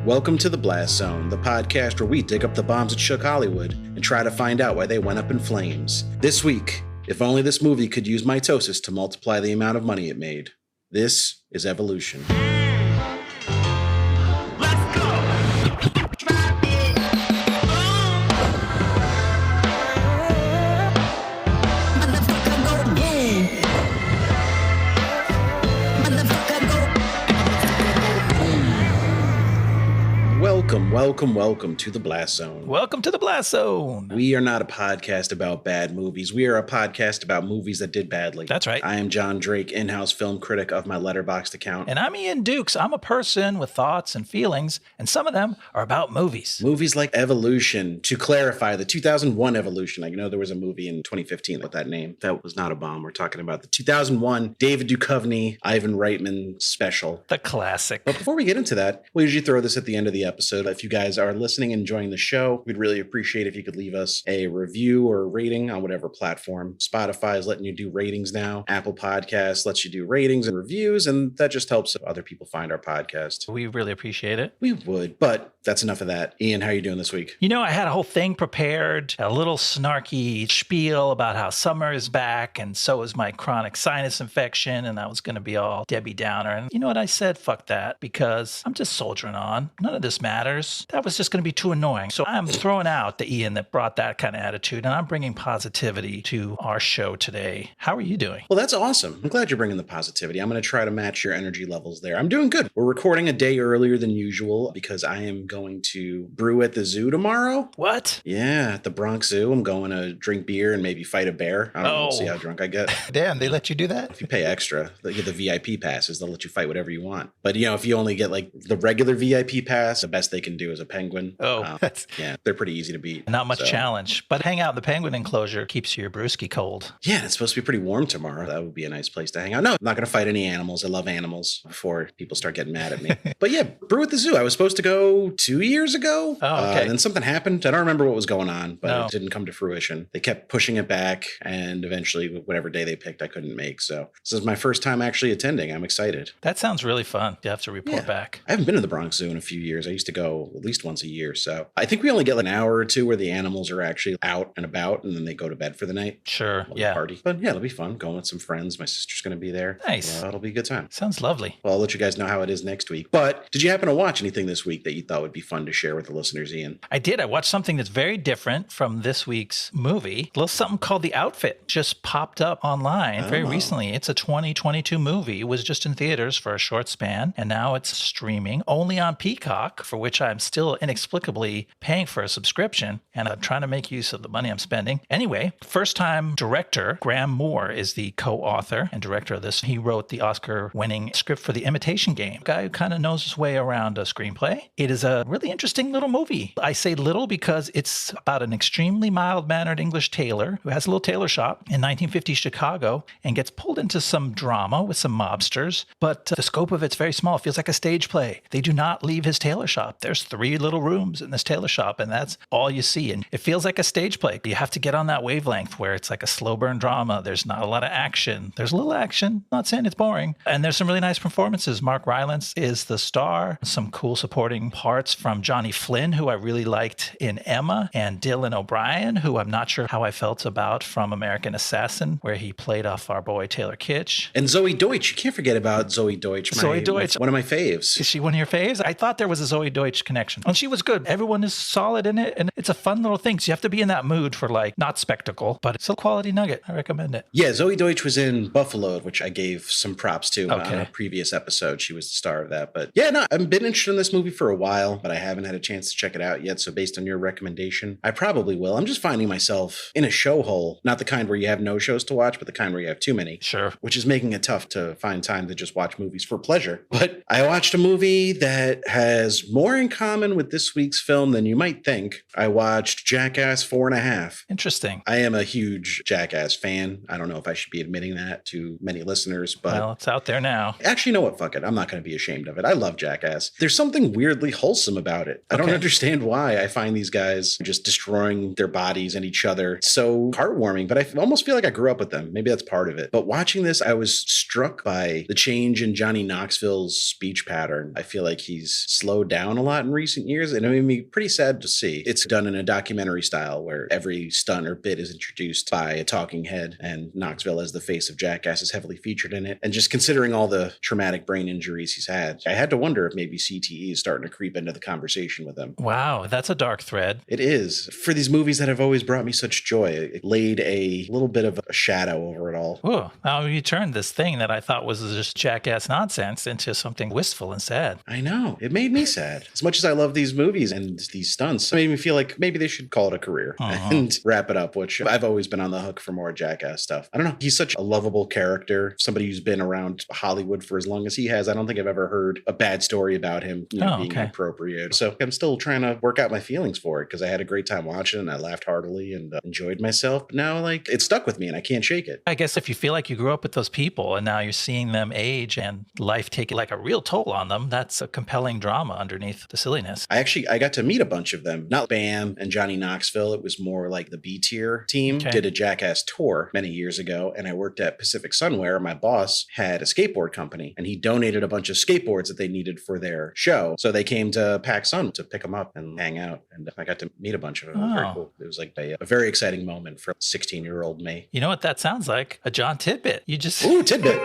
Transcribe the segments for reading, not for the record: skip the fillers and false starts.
Welcome to the Blast Zone, the podcast where we dig up the bombs that shook Hollywood and try to find out why they went up in flames. This week, if only this movie could use mitosis to multiply the amount of money it made. This is Evolution. Welcome to the Blast Zone. Welcome to the Blast Zone. We are not a podcast about bad movies. We are a podcast about movies that did badly. That's right. I am Jon Drake, in-house film critic of my Letterboxd account. And I'm Ian Dukes. I'm a person with thoughts and feelings, and some of them are about movies. Movies like Evolution. To clarify, the 2001 Evolution. I know there was a movie in 2015 with that name. That was not a bomb. We're talking about the 2001 David Duchovny, Ivan Reitman special. The classic. But before we get into that, we usually throw this at the end of the episode. If you guys are listening and enjoying the show, we'd really appreciate if you could leave us a review or a rating on whatever platform. Spotify is letting you do ratings now. Apple Podcasts lets you do ratings and reviews, and that just helps other people find our podcast. We really appreciate it. We would, but that's enough of that. Ian, how are you doing this week? You know, I had a whole thing prepared, a little snarky spiel about how summer is back, and so is my chronic sinus infection, and I was going to be all Debbie Downer. And you know what? I said, fuck that, because I'm just soldiering on. None of this matters. That was just going to be too annoying. So I'm throwing out the Ian that brought that kind of attitude, and I'm bringing positivity to our show today. How are you doing? Well, that's awesome. I'm glad you're bringing the positivity. I'm going to try to match your energy levels there. I'm doing good. We're recording a day earlier than usual because I am going to brew at the zoo tomorrow. What? Yeah, at the Bronx Zoo. I'm going to drink beer and maybe fight a bear. I don't know. See how drunk I get. Damn, they let you do that? If you pay extra, they get the VIP passes. They'll let you fight whatever you want. But, you know, if you only get like the regular VIP pass, the best they can do is a penguin. Yeah, they're pretty easy to beat. Not much challenge, but hang out in the penguin enclosure keeps your brewski cold. Yeah, it's supposed to be pretty warm tomorrow. That would be a nice place to hang out. No, I'm not going to fight any animals. I love animals before people start getting mad at me. But yeah, brew at the zoo. I was supposed to go 2 years ago. Oh, okay. And then something happened. I don't remember what was going on, but it didn't come to fruition. They kept pushing it back, and eventually, whatever day they picked, I couldn't make. So this is my first time actually attending. I'm excited. That sounds really fun. You have to report back. I haven't been to the Bronx Zoo in a few years. I used to go at least once a year. So I think we only get like an hour or two where the animals are actually out and about, and then they go to bed for the night. Sure. Yeah. Party. But yeah, it'll be fun. Going with some friends. My sister's going to be there. Nice. It'll be a good time. Sounds lovely. Well, I'll let you guys know how it is next week. But did you happen to watch anything this week that you thought would be fun to share with the listeners, Ian? I did. I watched something that's very different from this week's movie. A little something called The Outfit just popped up online very recently. It's a 2022 movie. It was just in theaters for a short span, and now it's streaming only on Peacock, for which I'm still inexplicably paying for a subscription, and I'm trying to make use of the money I'm spending. Anyway, first-time director Graham Moore is the co-author and director of this. He wrote the Oscar-winning script for The Imitation Game, a guy who kind of knows his way around a screenplay. It is a really interesting little movie. I say little because it's about an extremely mild-mannered English tailor who has a little tailor shop in 1950s Chicago and gets pulled into some drama with some mobsters, but the scope of it's very small. It feels like a stage play. They do not leave his tailor shop. There's 3 little rooms in this tailor shop, and that's all you see. And it feels like a stage play. You have to get on that wavelength where it's like a slow burn drama. There's not a lot of action. There's a little action. Not saying it's boring. And there's some really nice performances. Mark Rylance is the star. Some cool supporting parts from Johnny Flynn, who I really liked in Emma, and Dylan O'Brien, who I'm not sure how I felt about from American Assassin, where he played off our boy Taylor Kitsch. And Zoe Deutsch. You can't forget about Zoe Deutsch. Zoe Deutsch. One of my faves. Is she one of your faves? I thought there was a Zoe Deutsch connection. And she was good. Everyone is solid in it, and it's a fun little thing. So you have to be in that mood for, like, not spectacle, but it's a quality nugget. I recommend it. Yeah, Zoe Deutsch was in Buffalo, which I gave some props to on a previous episode. She was the star of that. But yeah, no, I've been interested in this movie for a while, but I haven't had a chance to check it out yet. So based on your recommendation, I probably will. I'm just finding myself in a show hole, not the kind where you have no shows to watch, but the kind where you have too many. Sure. Which is making it tough to find time to just watch movies for pleasure. But I watched a movie that has more in common with this week's film than you might think. I watched Jackass 4.5. Interesting. I am a huge Jackass fan. I don't know if I should be admitting that to many listeners, but... Well, it's out there now. Actually, you know what? Fuck it. I'm not going to be ashamed of it. I love Jackass. There's something weirdly wholesome about it. I don't understand why I find these guys just destroying their bodies and each other so heartwarming, but I almost feel like I grew up with them. Maybe that's part of it. But watching this, I was struck by the change in Johnny Knoxville's speech pattern. I feel like he's slowed down a lot in recent years, and it made me pretty sad to see. It's done in a documentary style where every stunt or bit is introduced by a talking head, and Knoxville as the face of Jackass is heavily featured in it. And just considering all the traumatic brain injuries he's had, I had to wonder if maybe CTE is starting to creep into the conversation with him. Wow, that's a dark thread. It is. For these movies that have always brought me such joy, it laid a little bit of a shadow over it all. Ooh, now you turned this thing that I thought was just Jackass nonsense into something wistful and sad. I know. It made me sad. As much as I love these movies and these stunts, it made me feel like maybe they should call it a career and wrap it up, which I've always been on the hook for more Jackass stuff. I don't know. He's such a lovable character. Somebody who's been around Hollywood for as long as he has. I don't think I've ever heard a bad story about him being inappropriate. So I'm still trying to work out my feelings for it because I had a great time watching it and I laughed heartily and enjoyed myself. But now, like, it stuck with me and I can't shake it. I guess if you feel like you grew up with those people and now you're seeing them age and life take like a real toll on them, that's a compelling drama underneath the silliness. I got to meet a bunch of them. Not Bam and Johnny Knoxville. It was more like the B tier team. Okay. Did a Jackass tour many years ago, and I worked at Pacific Sunwear. My boss had a skateboard company, and he donated a bunch of skateboards that they needed for their show. So they came to PacSun to pick them up and hang out, and I got to meet a bunch of them. It was very cool. It was like a very exciting moment for 16-year-old me. You know what that sounds like? A John Tidbit. You just... Ooh, Tidbit.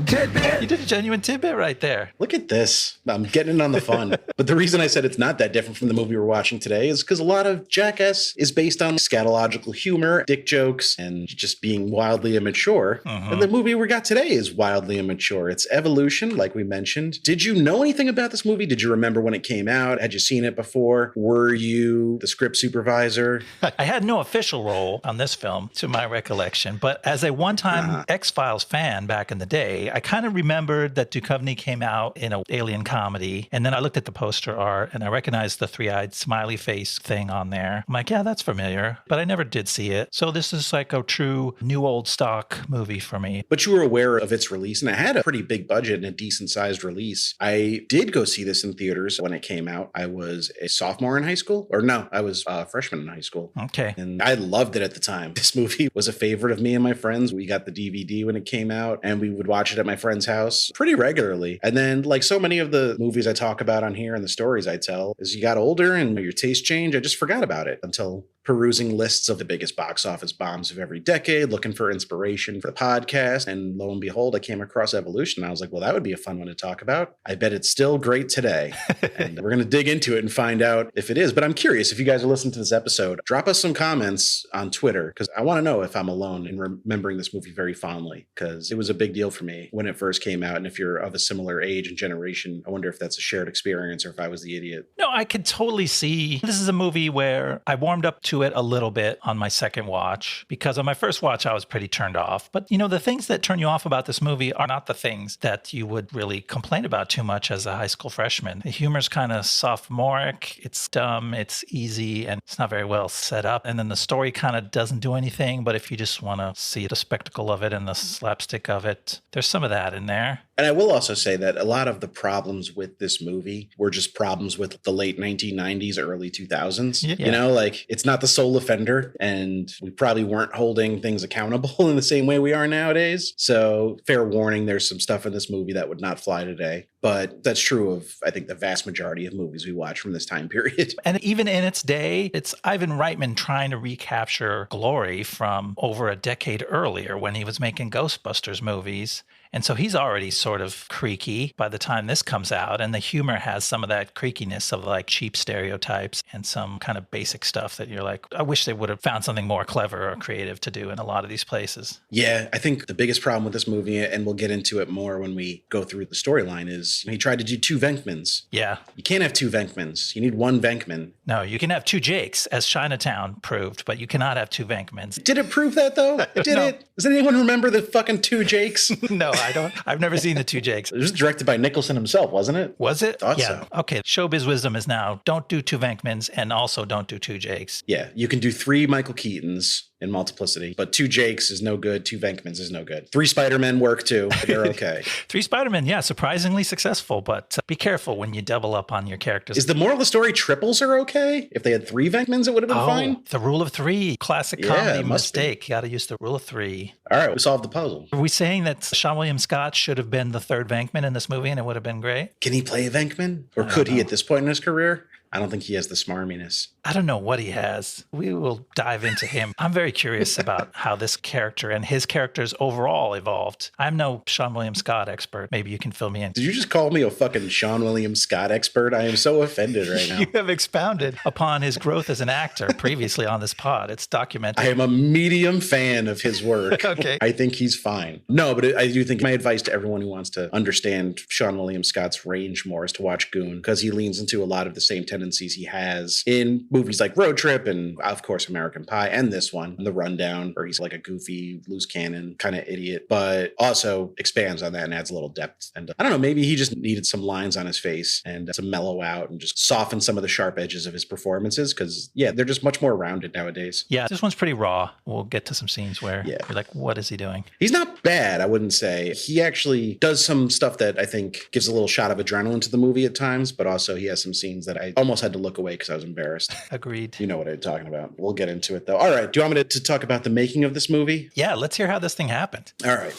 Tidbit. You did a genuine tidbit right there. Look at this. I'm getting in on the fun. But the reason I said it's not that different from the movie we're watching today is because a lot of Jackass is based on scatological humor, dick jokes, and just being wildly immature. And the movie we got today is wildly immature. It's evolution, like we mentioned. Did you know anything about this movie? Did you remember when it came out? Had you seen it before? Were you the script supervisor? I had no official role on this film, to my recollection, but as a one-time X-Files fan back in the day, I kind of remembered that Duchovny came out in an alien comedy, and then I looked at the poster art and I recognized the three-eyed smiley face thing on there. I'm like, yeah, that's familiar, but I never did see it. So this is like a true new old stock movie for me. But you were aware of its release, and it had a pretty big budget and a decent-sized release. I did go see this in theaters when it came out. I was a sophomore in high school, or no, I was a freshman in high school. Okay. And I loved it at the time. This movie was a favorite of me and my friends. We got the DVD when it came out, and we would watch it at my friend's house pretty regularly. And then, like so many of the movies I talk about on here and the stories I tell, as you got older and your taste changed, I just forgot about it until perusing lists of the biggest box office bombs of every decade, looking for inspiration for the podcast. And lo and behold, I came across Evolution. I was like, well, that would be a fun one to talk about. I bet it's still great today. And we're going to dig into it and find out if it is. But I'm curious, if you guys are listening to this episode, drop us some comments on Twitter, because I want to know if I'm alone in remembering this movie very fondly, because it was a big deal for me when it first came out. And if you're of a similar age and generation, I wonder if that's a shared experience or if I was the idiot. No, I could totally see. This is a movie where I warmed up to it a little bit on my second watch, because on my first watch, I was pretty turned off. But, you know, the things that turn you off about this movie are not the things that you would really complain about too much as a high school freshman. The humor's kind of sophomoric. It's dumb. It's easy. And it's not very well set up. And then the story kind of doesn't do anything. But if you just want to see the spectacle of it and the slapstick of it, there's some of that in there. And I will also say that a lot of the problems with this movie were just problems with the late 1990s, early 2000s. Yeah. You know, like, it's not the sole offender, and we probably weren't holding things accountable in the same way we are nowadays. So fair warning, there's some stuff in this movie that would not fly today. But that's true of, I think, the vast majority of movies we watch from this time period. And even in its day, it's Ivan Reitman trying to recapture glory from over a decade earlier when he was making Ghostbusters movies. And so he's already sort of creaky by the time this comes out. And the humor has some of that creakiness of like cheap stereotypes and some kind of basic stuff that you're like, I wish they would have found something more clever or creative to do in a lot of these places. Yeah, I think the biggest problem with this movie, and we'll get into it more when we go through the storyline, is he tried to do two Venkmans. Yeah. You can't have two Venkmans. You need one Venkman. No, you can have two Jakes, as Chinatown proved, but you cannot have two Venkmans. Did it prove that, though? Did No. it? Does anyone remember the fucking two Jakes? No, I don't. I've never seen the two Jakes. It was directed by Nicholson himself, wasn't it? Was it? Thought yeah. so. Okay. Showbiz wisdom is now don't do two Venkmans and also don't do two Jakes. Yeah, you can do three Michael Keatons in Multiplicity, but two Jakes is no good. Two Venkmans is no good. Three Spider-Men work too. They're okay. Three Spider-Men, yeah, surprisingly successful, but be careful when you double up on your characters. Is the moral of the story triples are okay? If they had three Venkmans, it would have been fine? The rule of three. Classic comedy mistake. You got to use the rule of three. All right, we solved the puzzle. Are we saying that Seann William Scott should have been the third Venkman in this movie and it would have been great. Can he play a Venkman? Or could he at this point in his career? I don't think he has the smarminess. I don't know what he has. We will dive into him. I'm very curious about how this character and his characters overall evolved. I'm no Seann William Scott expert. Maybe you can fill me in. Did you just call me a fucking Seann William Scott expert? I am so offended right now. You have expounded upon his growth as an actor previously on this pod. It's documented. I am a medium fan of his work. Okay. I think he's fine. No, but I do think my advice to everyone who wants to understand Seann William Scott's range more is to watch Goon, because he leans into a lot of the same tendencies he has in movies like Road Trip and, of course, American Pie, and this one, The Rundown, where he's like a goofy, loose cannon kind of idiot, but also expands on that and adds a little depth. And I don't know, maybe he just needed some lines on his face and to mellow out and just soften some of the sharp edges of his performances, because, yeah, they're just much more rounded nowadays. Yeah, this one's pretty raw. We'll get to some scenes where you're like, what is he doing? He's not bad, I wouldn't say. He actually does some stuff that I think gives a little shot of adrenaline to the movie at times, but also he has some scenes that I almost had to look away because I was embarrassed. Agreed. You know what I'm talking about. We'll get into it, though. All right. Do you want me to talk about the making of this movie? Yeah, let's hear how this thing happened. All right.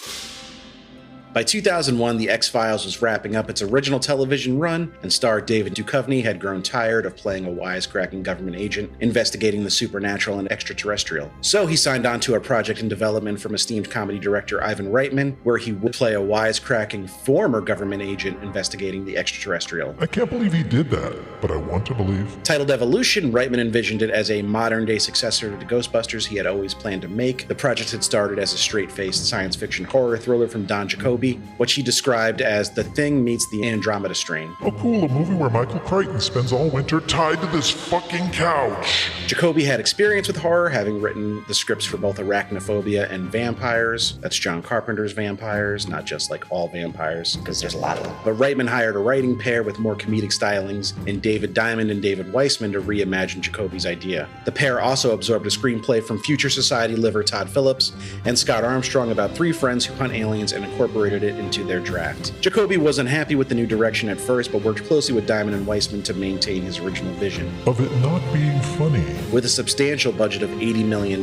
By 2001, The X-Files was wrapping up its original television run, and star David Duchovny had grown tired of playing a wisecracking government agent investigating the supernatural and extraterrestrial. So he signed on to a project in development from esteemed comedy director Ivan Reitman, where he would play a wisecracking former government agent investigating the extraterrestrial. I can't believe he did that, but I want to believe. Titled Evolution, Reitman envisioned it as a modern-day successor to Ghostbusters he had always planned to make. The project had started as a straight-faced science fiction horror thriller from Don Jacoby, which he described as The Thing meets the Andromeda Strain. Oh cool, a movie where Michael Crichton spends all winter tied to this fucking couch. Jacoby had experience with horror, having written the scripts for both Arachnophobia and Vampires. That's John Carpenter's Vampires, not just like all vampires, because there's a lot of them. But Reitman hired a writing pair with more comedic stylings in David Diamond and David Weissman to reimagine Jacoby's idea. The pair also absorbed a screenplay from Future Society liver Todd Phillips and Scott Armstrong about three friends who hunt aliens and incorporated it into their draft. Jacoby wasn't happy with the new direction at first, but worked closely with Diamond and Weissman to maintain his original vision. Of it not being funny. With a substantial budget of $80 million,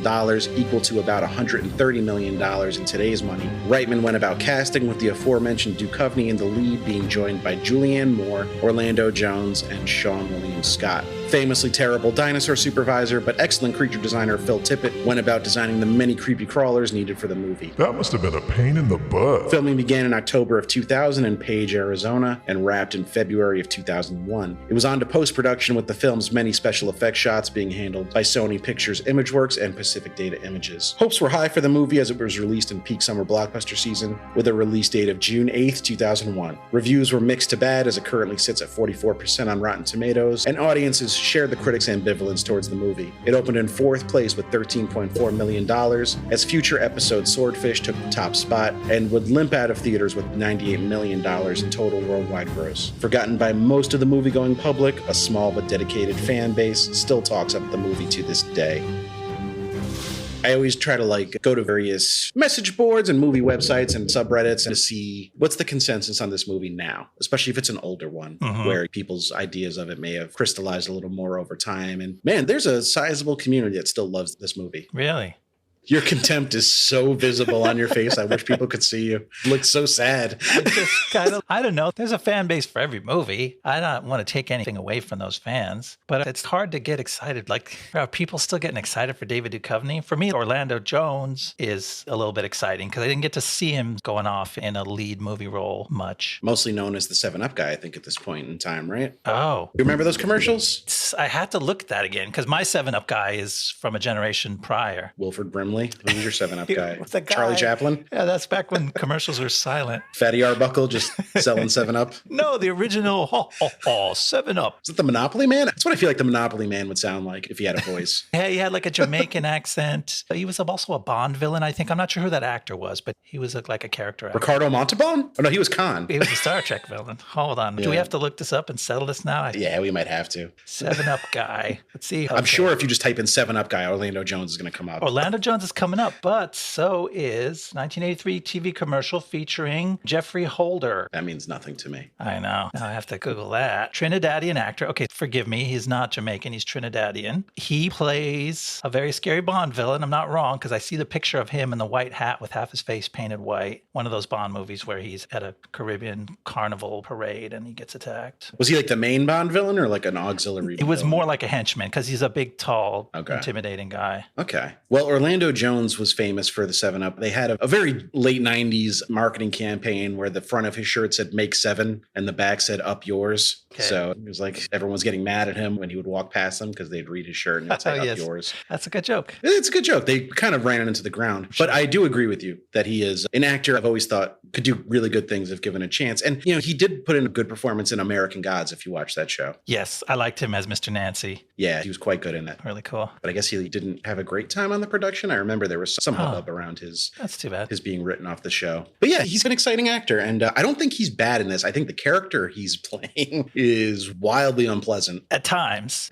equal to about $130 million in today's money, Reitman went about casting, with the aforementioned Duchovny in the lead being joined by Julianne Moore, Orlando Jones, and Seann William Scott. Famously terrible dinosaur supervisor, but excellent creature designer Phil Tippett went about designing the many creepy crawlers needed for the movie. That must have been a pain in the butt. Filming began in October of 2000 in Page, Arizona, and wrapped in February of 2001. It was on to post-production, with the film's many special effects shots being handled by Sony Pictures Imageworks and Pacific Data Images. Hopes were high for the movie as it was released in peak summer blockbuster season, with a release date of June 8th, 2001. Reviews were mixed to bad, as it currently sits at 44% on Rotten Tomatoes, and audiences shared the critics' ambivalence towards the movie. It opened in fourth place with $13.4 million, as future episode Swordfish took the top spot and would limp out of theaters with $98 million in total worldwide gross. Forgotten by most of the movie-going public, a small but dedicated fan base still talks up the movie to this day. I always try to go to various message boards and movie websites and subreddits to see what's the consensus on this movie now, especially if it's an older one, where people's ideas of it may have crystallized a little more over time. And man, there's a sizable community that still loves this movie. Really? Your contempt is so visible on your face. I wish people could see you. You look so sad. It's just kind of, I don't know. There's a fan base for every movie. I don't want to take anything away from those fans, but it's hard to get excited. Are people still getting excited for David Duchovny? For me, Orlando Jones is a little bit exciting because I didn't get to see him going off in a lead movie role much. Mostly known as the 7-Up guy, I think, at this point in time, right? Oh. You remember those commercials? I had to look at that again because my 7-Up guy is from a generation prior. Wilford Brimley. Who's your 7-Up guy? The guy? Charlie Chaplin? Yeah, that's back when commercials were silent. Fatty Arbuckle just selling 7-Up? No, the original 7-Up. Is it the Monopoly Man? That's what I feel like the Monopoly Man would sound like if he had a voice. Yeah, he had like a Jamaican accent. He was also a Bond villain, I think. I'm not sure who that actor was, but he was like a character actor. Ricardo Montalban? Oh, no, he was Khan. He was a Star Trek villain. Hold on. Do we have to look this up and settle this now? Yeah, we might have to. 7-Up guy. Let's see. Okay. I'm sure if you just type in 7-Up guy, Orlando Jones is going to come up. Orlando Jones is coming up, but so is 1983 TV commercial featuring Geoffrey Holder. That means nothing to me. I know. Now I have to Google that. Trinidadian actor. Okay, forgive me. He's not Jamaican. He's Trinidadian. He plays a very scary Bond villain. I'm not wrong because I see the picture of him in the white hat with half his face painted white. One of those Bond movies where he's at a Caribbean carnival parade and he gets attacked. Was he like the main Bond villain or like an auxiliary It was villain? more like a henchman because he's a big, tall, intimidating guy. Okay. Well, Orlando Jones was famous for the 7-Up. They had a very late 90s marketing campaign where the front of his shirt said "Make 7" and the back said "Up Yours." Okay. So it was like everyone was getting mad at him when he would walk past them because they'd read his shirt and it'd say "Up Yours." That's a good joke. It's a good joke. They kind of ran it into the ground. But I do agree with you that he is an actor I've always thought could do really good things if given a chance. And, he did put in a good performance in American Gods if you watch that show. Yes, I liked him as Mr. Nancy. Yeah, he was quite good in it. Really cool. But I guess he didn't have a great time on the production. I remember there was some hubbub around that's too bad. his being written off the show. But yeah, he's an exciting actor. And I don't think he's bad in this. I think the character he's playing is wildly unpleasant. At times.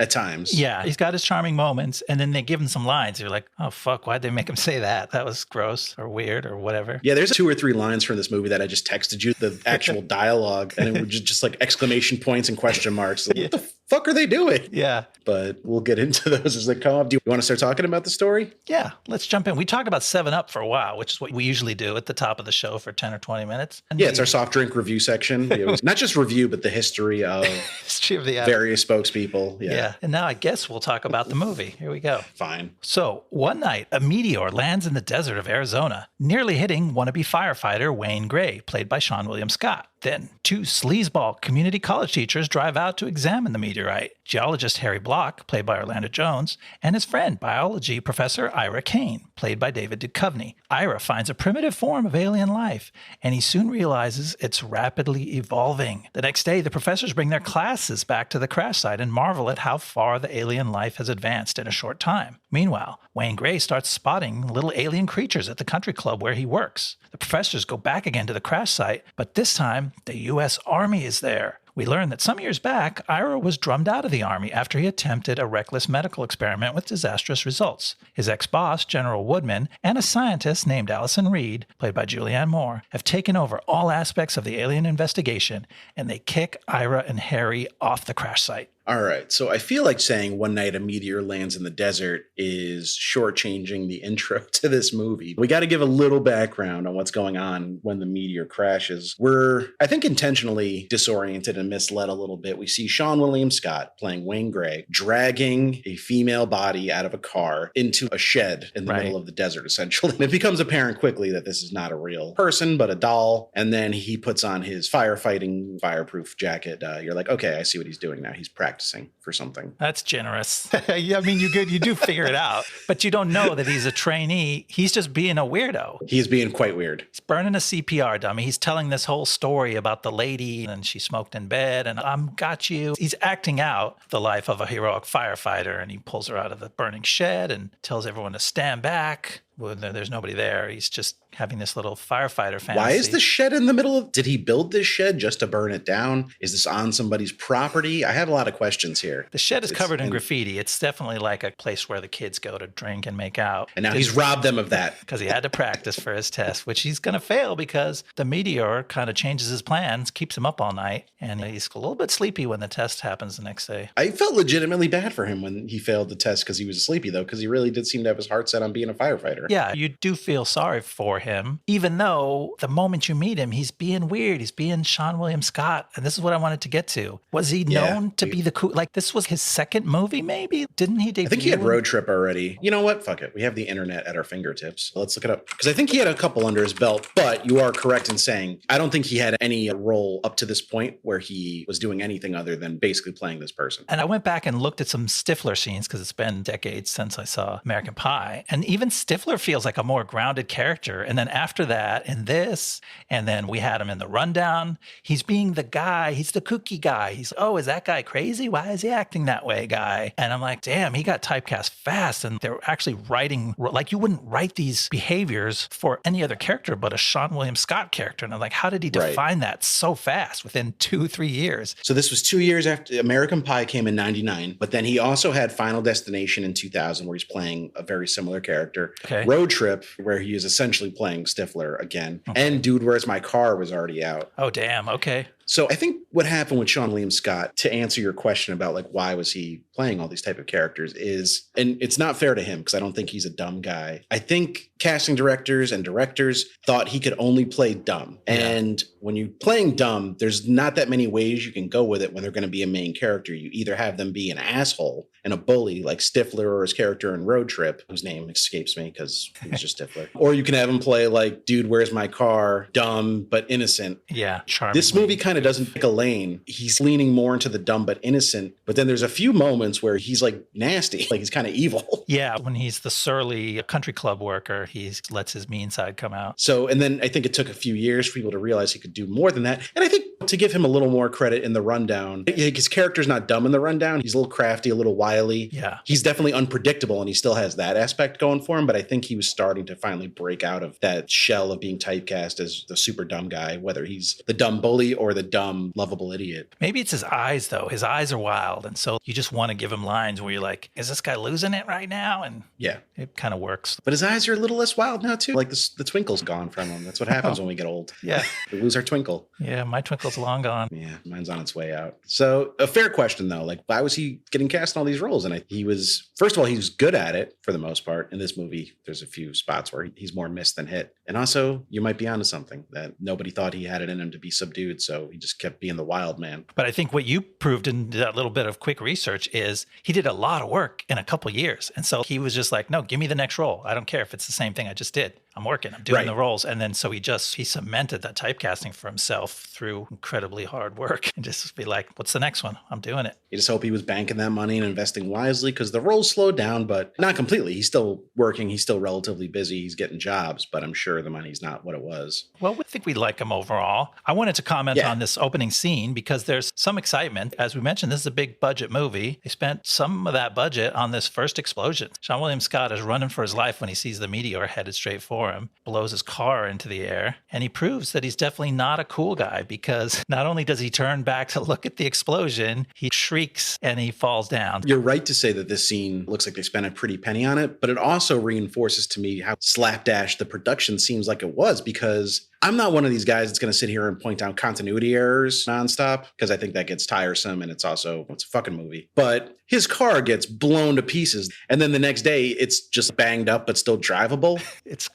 Yeah, he's got his charming moments. And then they give him some lines. You're like, oh, fuck, why'd they make him say that? That was gross or weird or whatever. Yeah, there's 2 or 3 lines from this movie that I just texted you, the actual dialogue. And it was just like exclamation points and question marks. Like, what the fuck are they doing? Yeah. But we'll get into those as they come up. Do you want to start talking about the story? Yeah, let's jump in. We talked about 7-Up for a while, which is what we usually do at the top of the show for 10 or 20 minutes. And it's our soft drink review section. It was not just review, but the history of the various spokespeople. Yeah. And now I guess we'll talk about the movie. Here we go. Fine. So one night, a meteor lands in the desert of Arizona, nearly hitting wannabe firefighter Wayne Gray, played by Seann William Scott. Then 2 sleazeball community college teachers drive out to examine the meteorite. Geologist Harry Block, played by Orlando Jones, and his friend, biology professor Ira Kane, played by David Duchovny. Ira finds a primitive form of alien life, and he soon realizes it's rapidly evolving. The next day, the professors bring their classes back to the crash site and marvel at how far the alien life has advanced in a short time. Meanwhile, Wayne Gray starts spotting little alien creatures at the country club where he works. The professors go back again to the crash site, but this time, the U.S. Army is there. We learn that some years back, Ira was drummed out of the Army after he attempted a reckless medical experiment with disastrous results. His ex-boss, General Woodman, and a scientist named Allison Reed, played by Julianne Moore, have taken over all aspects of the alien investigation, and they kick Ira and Harry off the crash site. All right. So I feel like saying one night a meteor lands in the desert is shortchanging the intro to this movie. We got to give a little background on what's going on when the meteor crashes. We're, I think, intentionally disoriented and misled a little bit. We see Seann William Scott playing Wayne Gray dragging a female body out of a car into a shed in the middle of the desert, essentially. And it becomes apparent quickly that this is not a real person, but a doll. And then he puts on his firefighting, fireproof jacket. You're like, okay, I see what he's doing now. He's practicing for something. That's generous. I mean, you do figure it out, but you don't know that he's a trainee. He's just being a weirdo. He's being quite weird. He's burning a CPR dummy. He's telling this whole story about the lady and she smoked in bed and got you. He's acting out the life of a heroic firefighter and he pulls her out of the burning shed and tells everyone to stand back. Well, there's nobody there. He's just having this little firefighter fantasy. Why is the shed in the middle of... Did he build this shed just to burn it down? Is this on somebody's property? I have a lot of questions here. The shed is covered in graffiti. It's definitely like a place where the kids go to drink and make out. And now he's robbed them of that. Because he had to practice for his test, which he's going to fail because the meteor kind of changes his plans, keeps him up all night, and he's a little bit sleepy when the test happens the next day. I felt legitimately bad for him when he failed the test because he was sleepy, though, because he really did seem to have his heart set on being a firefighter. Yeah, you do feel sorry for him, even though the moment you meet him, he's being weird. He's being Seann William Scott. And this is what I wanted to get to. Was he known to be the cool? Like, this was his second movie, maybe? Didn't he debut? I think he had Road Trip already. You know what? Fuck it. We have the internet at our fingertips. Let's look it up. Because I think he had a couple under his belt, but you are correct in saying I don't think he had any role up to this point where he was doing anything other than basically playing this person. And I went back and looked at some Stifler scenes because it's been decades since I saw American Pie. And even Stifler feels like a more grounded character. And then after that, in this, and then we had him in The Rundown, he's being the guy, he's the kooky guy. He's, oh, is that guy crazy? Why is he acting that way, guy? And I'm like, damn, he got typecast fast. And they're actually writing, like you wouldn't write these behaviors for any other character but a Seann William Scott character. And I'm like, how did he define that so fast within 2-3 years? So this was 2 years after American Pie came in 99, but then he also had Final Destination in 2000 where he's playing a very similar character. Okay. Okay. Road Trip, where he is essentially playing Stifler again. Okay. And Dude, Where's My Car was already out. Oh, damn. Okay. So I think what happened with Seann William Scott, to answer your question about like why was he playing all these type of characters, is, and it's not fair to him because I don't think he's a dumb guy. I think casting directors and directors thought he could only play dumb. Yeah. And when you're playing dumb, there's not that many ways you can go with it when they're going to be a main character. You either have them be an asshole and a bully like Stifler or his character in Road Trip, whose name escapes me because he was just Stifler. Or you can have him play like Dude, Where's My Car? Dumb but innocent. Yeah, charming. This movie kind of doesn't pick a lane. He's leaning more into the dumb but innocent, but then there's a few moments where he's like nasty, like he's kind of evil. Yeah, when he's the surly country club worker, he lets his mean side come out. So, and then I think it took a few years for people to realize he could do more than that. And I think to give him a little more credit in The Rundown, his character's not dumb in The Rundown. He's a little crafty, a little wily. Yeah. He's definitely unpredictable and he still has that aspect going for him, but I think he was starting to finally break out of that shell of being typecast as the super dumb guy, whether he's the dumb bully or the dumb, lovable idiot. Maybe it's his eyes, though. His eyes are wild. And so you just want to give him lines where you're like, is this guy losing it right now? And yeah, it kind of works. But his eyes are a little less wild now, too. Like the twinkle's gone from him. That's what happens when we get old. Yeah. We lose our twinkle. Yeah, my twinkle's long gone. Yeah, mine's on its way out. So a fair question, though. Like, why was he getting cast in all these roles? And he was, first of all, he was good at it for the most part. In this movie, there's a few spots where he's more missed than hit. And also, you might be onto something that nobody thought he had it in him to be subdued. So he just kept being the wild man. But I think what you proved in that little bit of quick research is he did a lot of work in a couple years. And so he was just like, no, give me the next role. I don't care if it's the same thing I just did. I'm working. I'm doing the roles. And then so he cemented that typecasting for himself through incredibly hard work and just be like, what's the next one? I'm doing it. You just hope he was banking that money and investing wisely because the roles slowed down, but not completely. He's still working. He's still relatively busy. He's getting jobs, but I'm sure the money's not what it was. Well, we think we like him overall. I wanted to comment on this opening scene because there's some excitement. As we mentioned, this is a big budget movie. They spent some of that budget on this first explosion. Seann William Scott is running for his life when he sees the meteor headed straight for him, blows his car into the air, and he proves that he's definitely not a cool guy because not only does he turn back to look at the explosion, he shrieks and he falls down. You're right to say that this scene looks like they spent a pretty penny on it, but it also reinforces to me how slapdash the production seems like it was, because I'm not one of these guys that's going to sit here and point out continuity errors nonstop because I think that gets tiresome and it's a fucking movie. But his car gets blown to pieces and then the next day it's just banged up but still drivable. It's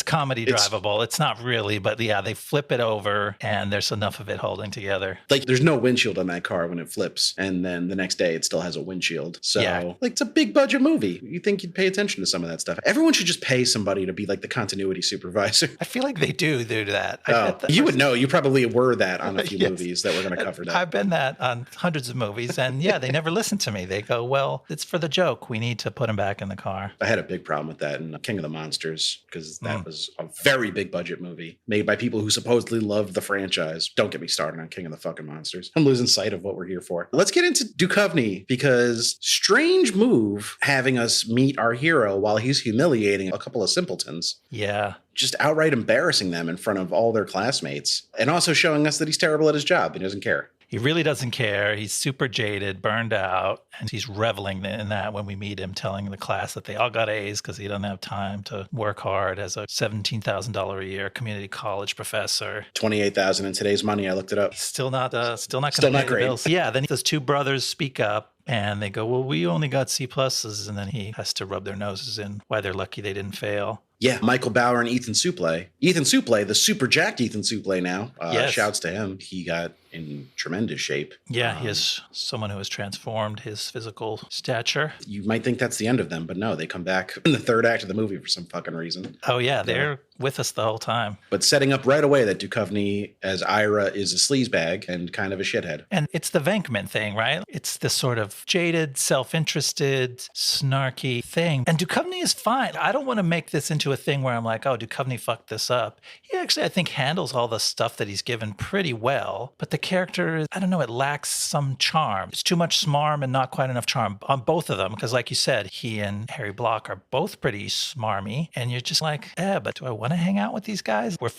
comedy drivable. It's not really, but yeah, they flip it over and there's enough of it holding together. Like there's no windshield on that car when it flips and then the next day it still has a windshield. So like it's a big budget movie. You think you'd pay attention to some of that stuff. Everyone should just pay somebody to be like the continuity supervisor. I feel like they do that. You would know. You probably were that on a few movies that we're going to cover that. I've been that on hundreds of movies. And yeah, they never listen to me. They go, well, it's for the joke. We need to put him back in the car. I had a big problem with that in King of the Monsters because that was a very big budget movie made by people who supposedly loved the franchise. Don't get me started on King of the fucking Monsters. I'm losing sight of what we're here for. Let's get into Duchovny because strange move having us meet our hero while he's humiliating a couple of simpletons. Yeah. Just outright embarrassing them in front of all their classmates and also showing us that he's terrible at his job. He doesn't care. He really doesn't care. He's super jaded, burned out, and he's reveling in that when we meet him, telling the class that they all got A's because he doesn't have time to work hard as a $17,000 a year community college professor. $28,000 in today's money. I looked it up. Still not going to pay the bills. Yeah, then those two brothers speak up. And they go, well, we only got C++. And then he has to rub their noses in why they're lucky they didn't fail. Yeah, Michael Bauer and Ethan Suplee. Ethan Suplee, the super jacked Ethan Suplee now. Shouts to him. He got in tremendous shape. Yeah, he is someone who has transformed his physical stature. You might think that's the end of them, but no, they come back in the third act of the movie for some fucking reason. Oh, yeah, they're with us the whole time. But setting up right away that Duchovny as Ira is a sleazebag and kind of a shithead. And it's the Venkman thing, right? It's this sort of jaded, self-interested, snarky thing. And Duchovny is fine. I don't want to make this into a thing where I'm like, oh, Duchovny fucked this up. He actually, I think, handles all the stuff that he's given pretty well. But the character, I don't know, it lacks some charm. It's too much smarm and not quite enough charm on both of them. Because like you said, he and Harry Block are both pretty smarmy. And you're just like, but do I want to hang out with these guys? We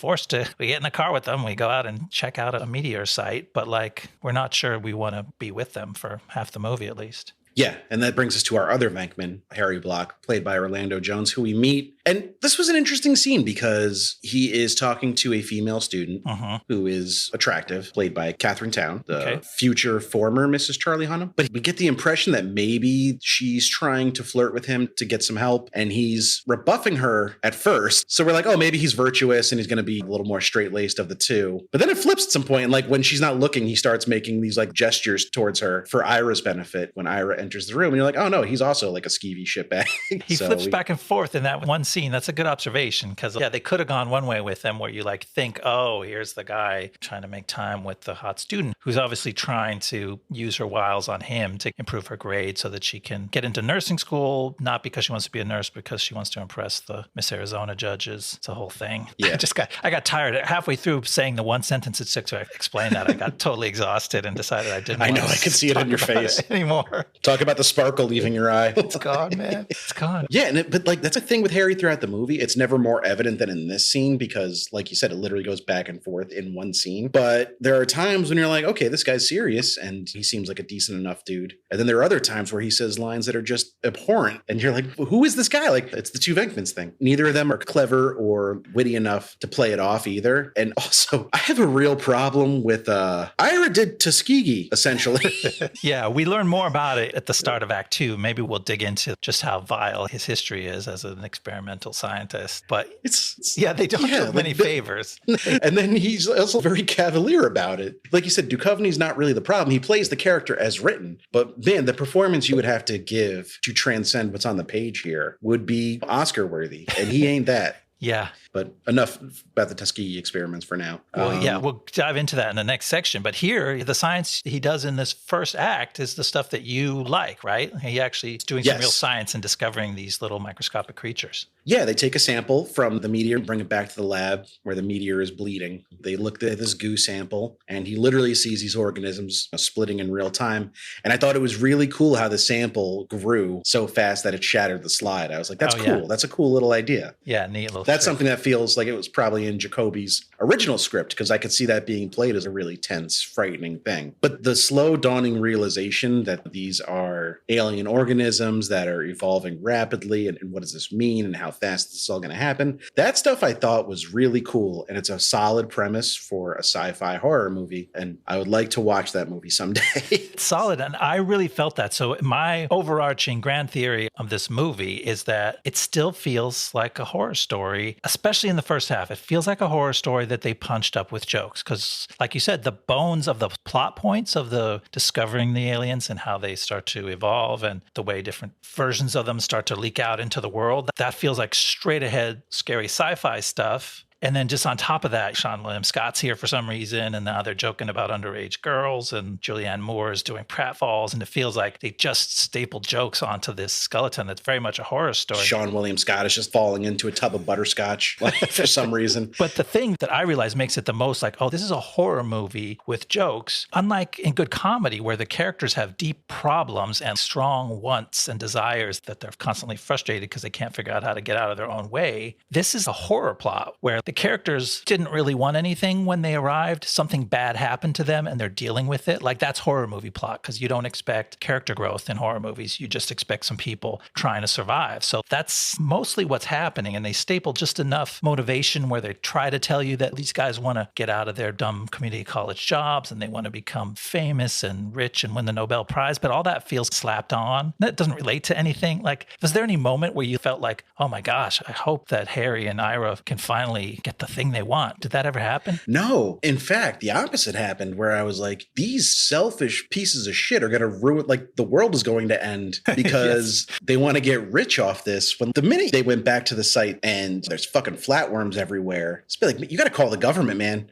get in the car with them. We go out and check out a meteor site. But like, we're not sure we want to be with them for half the movie at least. Yeah, and that brings us to our other Venkman, Harry Block, played by Orlando Jones, who we meet. And this was an interesting scene because he is talking to a female student who is attractive, played by Catherine Town, the future former Mrs. Charlie Hunnam. But we get the impression that maybe she's trying to flirt with him to get some help, and he's rebuffing her at first. So we're like, oh, maybe he's virtuous and he's going to be a little more straight-laced of the two. But then it flips at some point, and like when she's not looking, he starts making these like gestures towards her for Ira's benefit when Ira enters the room. And you're like, oh no, he's also like a skeevy shitbag. He flips back and forth in that one scene. That's a good observation because, yeah, they could have gone one way with them where you like think, oh, here's the guy trying to make time with the hot student who's obviously trying to use her wiles on him to improve her grade so that she can get into nursing school, not because she wants to be a nurse, because she wants to impress the Miss Arizona judges. It's a whole thing. Yeah. I got tired halfway through saying the one sentence it took to explain that. I got totally exhausted and decided I didn't. I know, I could see it in your face anymore. Talk about the sparkle leaving your eye. It's gone, man. It's gone. Yeah, but like that's a thing with Harry throughout the movie. It's never more evident than in this scene because, like you said, it literally goes back and forth in one scene. But there are times when you're like, okay, this guy's serious and he seems like a decent enough dude. And then there are other times where he says lines that are just abhorrent. And you're like, who is this guy? Like, it's the two Venkmans thing. Neither of them are clever or witty enough to play it off either. And also, I have a real problem with Ira did Tuskegee, essentially. Yeah, we learn more about it at the start of Act 2. Maybe we'll dig into just how vile his history is as an experimental scientist. But they don't do many favors. And then he's also very cavalier about it. Like you said, Duchovny's not really the problem. He plays the character as written. But man, the performance you would have to give to transcend what's on the page here would be Oscar worthy. And he ain't that. Yeah. But enough about the Tuskegee experiments for now. Well, yeah, we'll dive into that in the next section. But here, the science he does in this first act is the stuff that you like, right? He actually is doing some real science and discovering these little microscopic creatures. Yeah, they take a sample from the meteor and bring it back to the lab where the meteor is bleeding. They looked at this goo sample, and he literally sees these organisms splitting in real time. And I thought it was really cool how the sample grew so fast that it shattered the slide. I was like, that's cool. Yeah. That's a cool little idea. Yeah, neat little That's something that feels like it was probably in Jacoby's original script, because I could see that being played as a really tense, frightening thing. But the slow dawning realization that these are alien organisms that are evolving rapidly, and what does this mean, and how fast this is all going to happen, that stuff I thought was really cool. And it's a solid premise for a sci-fi horror movie. And I would like to watch that movie someday. It's solid. And I really felt that. So my overarching grand theory of this movie is that it still feels like a horror story, especially in the first half. It feels like a horror story that they punched up with jokes. Because like you said, the bones of the plot points of the discovering the aliens and how they start to evolve and the way different versions of them start to leak out into the world, that feels like straight ahead scary sci-fi stuff. And then just on top of that, Seann William Scott's here for some reason, and now they're joking about underage girls, and Julianne Moore is doing pratfalls, and it feels like they just stapled jokes onto this skeleton that's very much a horror story. Seann William Scott is just falling into a tub of butterscotch for some reason. But the thing that I realize makes it the most like, oh, this is a horror movie with jokes, unlike in good comedy where the characters have deep problems and strong wants and desires that they're constantly frustrated because they can't figure out how to get out of their own way. This is a horror plot where the characters didn't really want anything when they arrived. Something bad happened to them and they're dealing with it. Like that's horror movie plot because you don't expect character growth in horror movies. You just expect some people trying to survive. So that's mostly what's happening. And they staple just enough motivation where they try to tell you that these guys want to get out of their dumb community college jobs and they want to become famous and rich and win the Nobel Prize. But all that feels slapped on. That doesn't relate to anything. Like, was there any moment where you felt like, oh my gosh, I hope that Harry and Ira can finally get the thing they want? Did that ever happen? No. In fact, the opposite happened where I was like, these selfish pieces of shit are going to ruin, like the world is going to end because they want to get rich off this. When the minute they went back to the site and there's fucking flatworms everywhere, it's like, you got to call the government, man.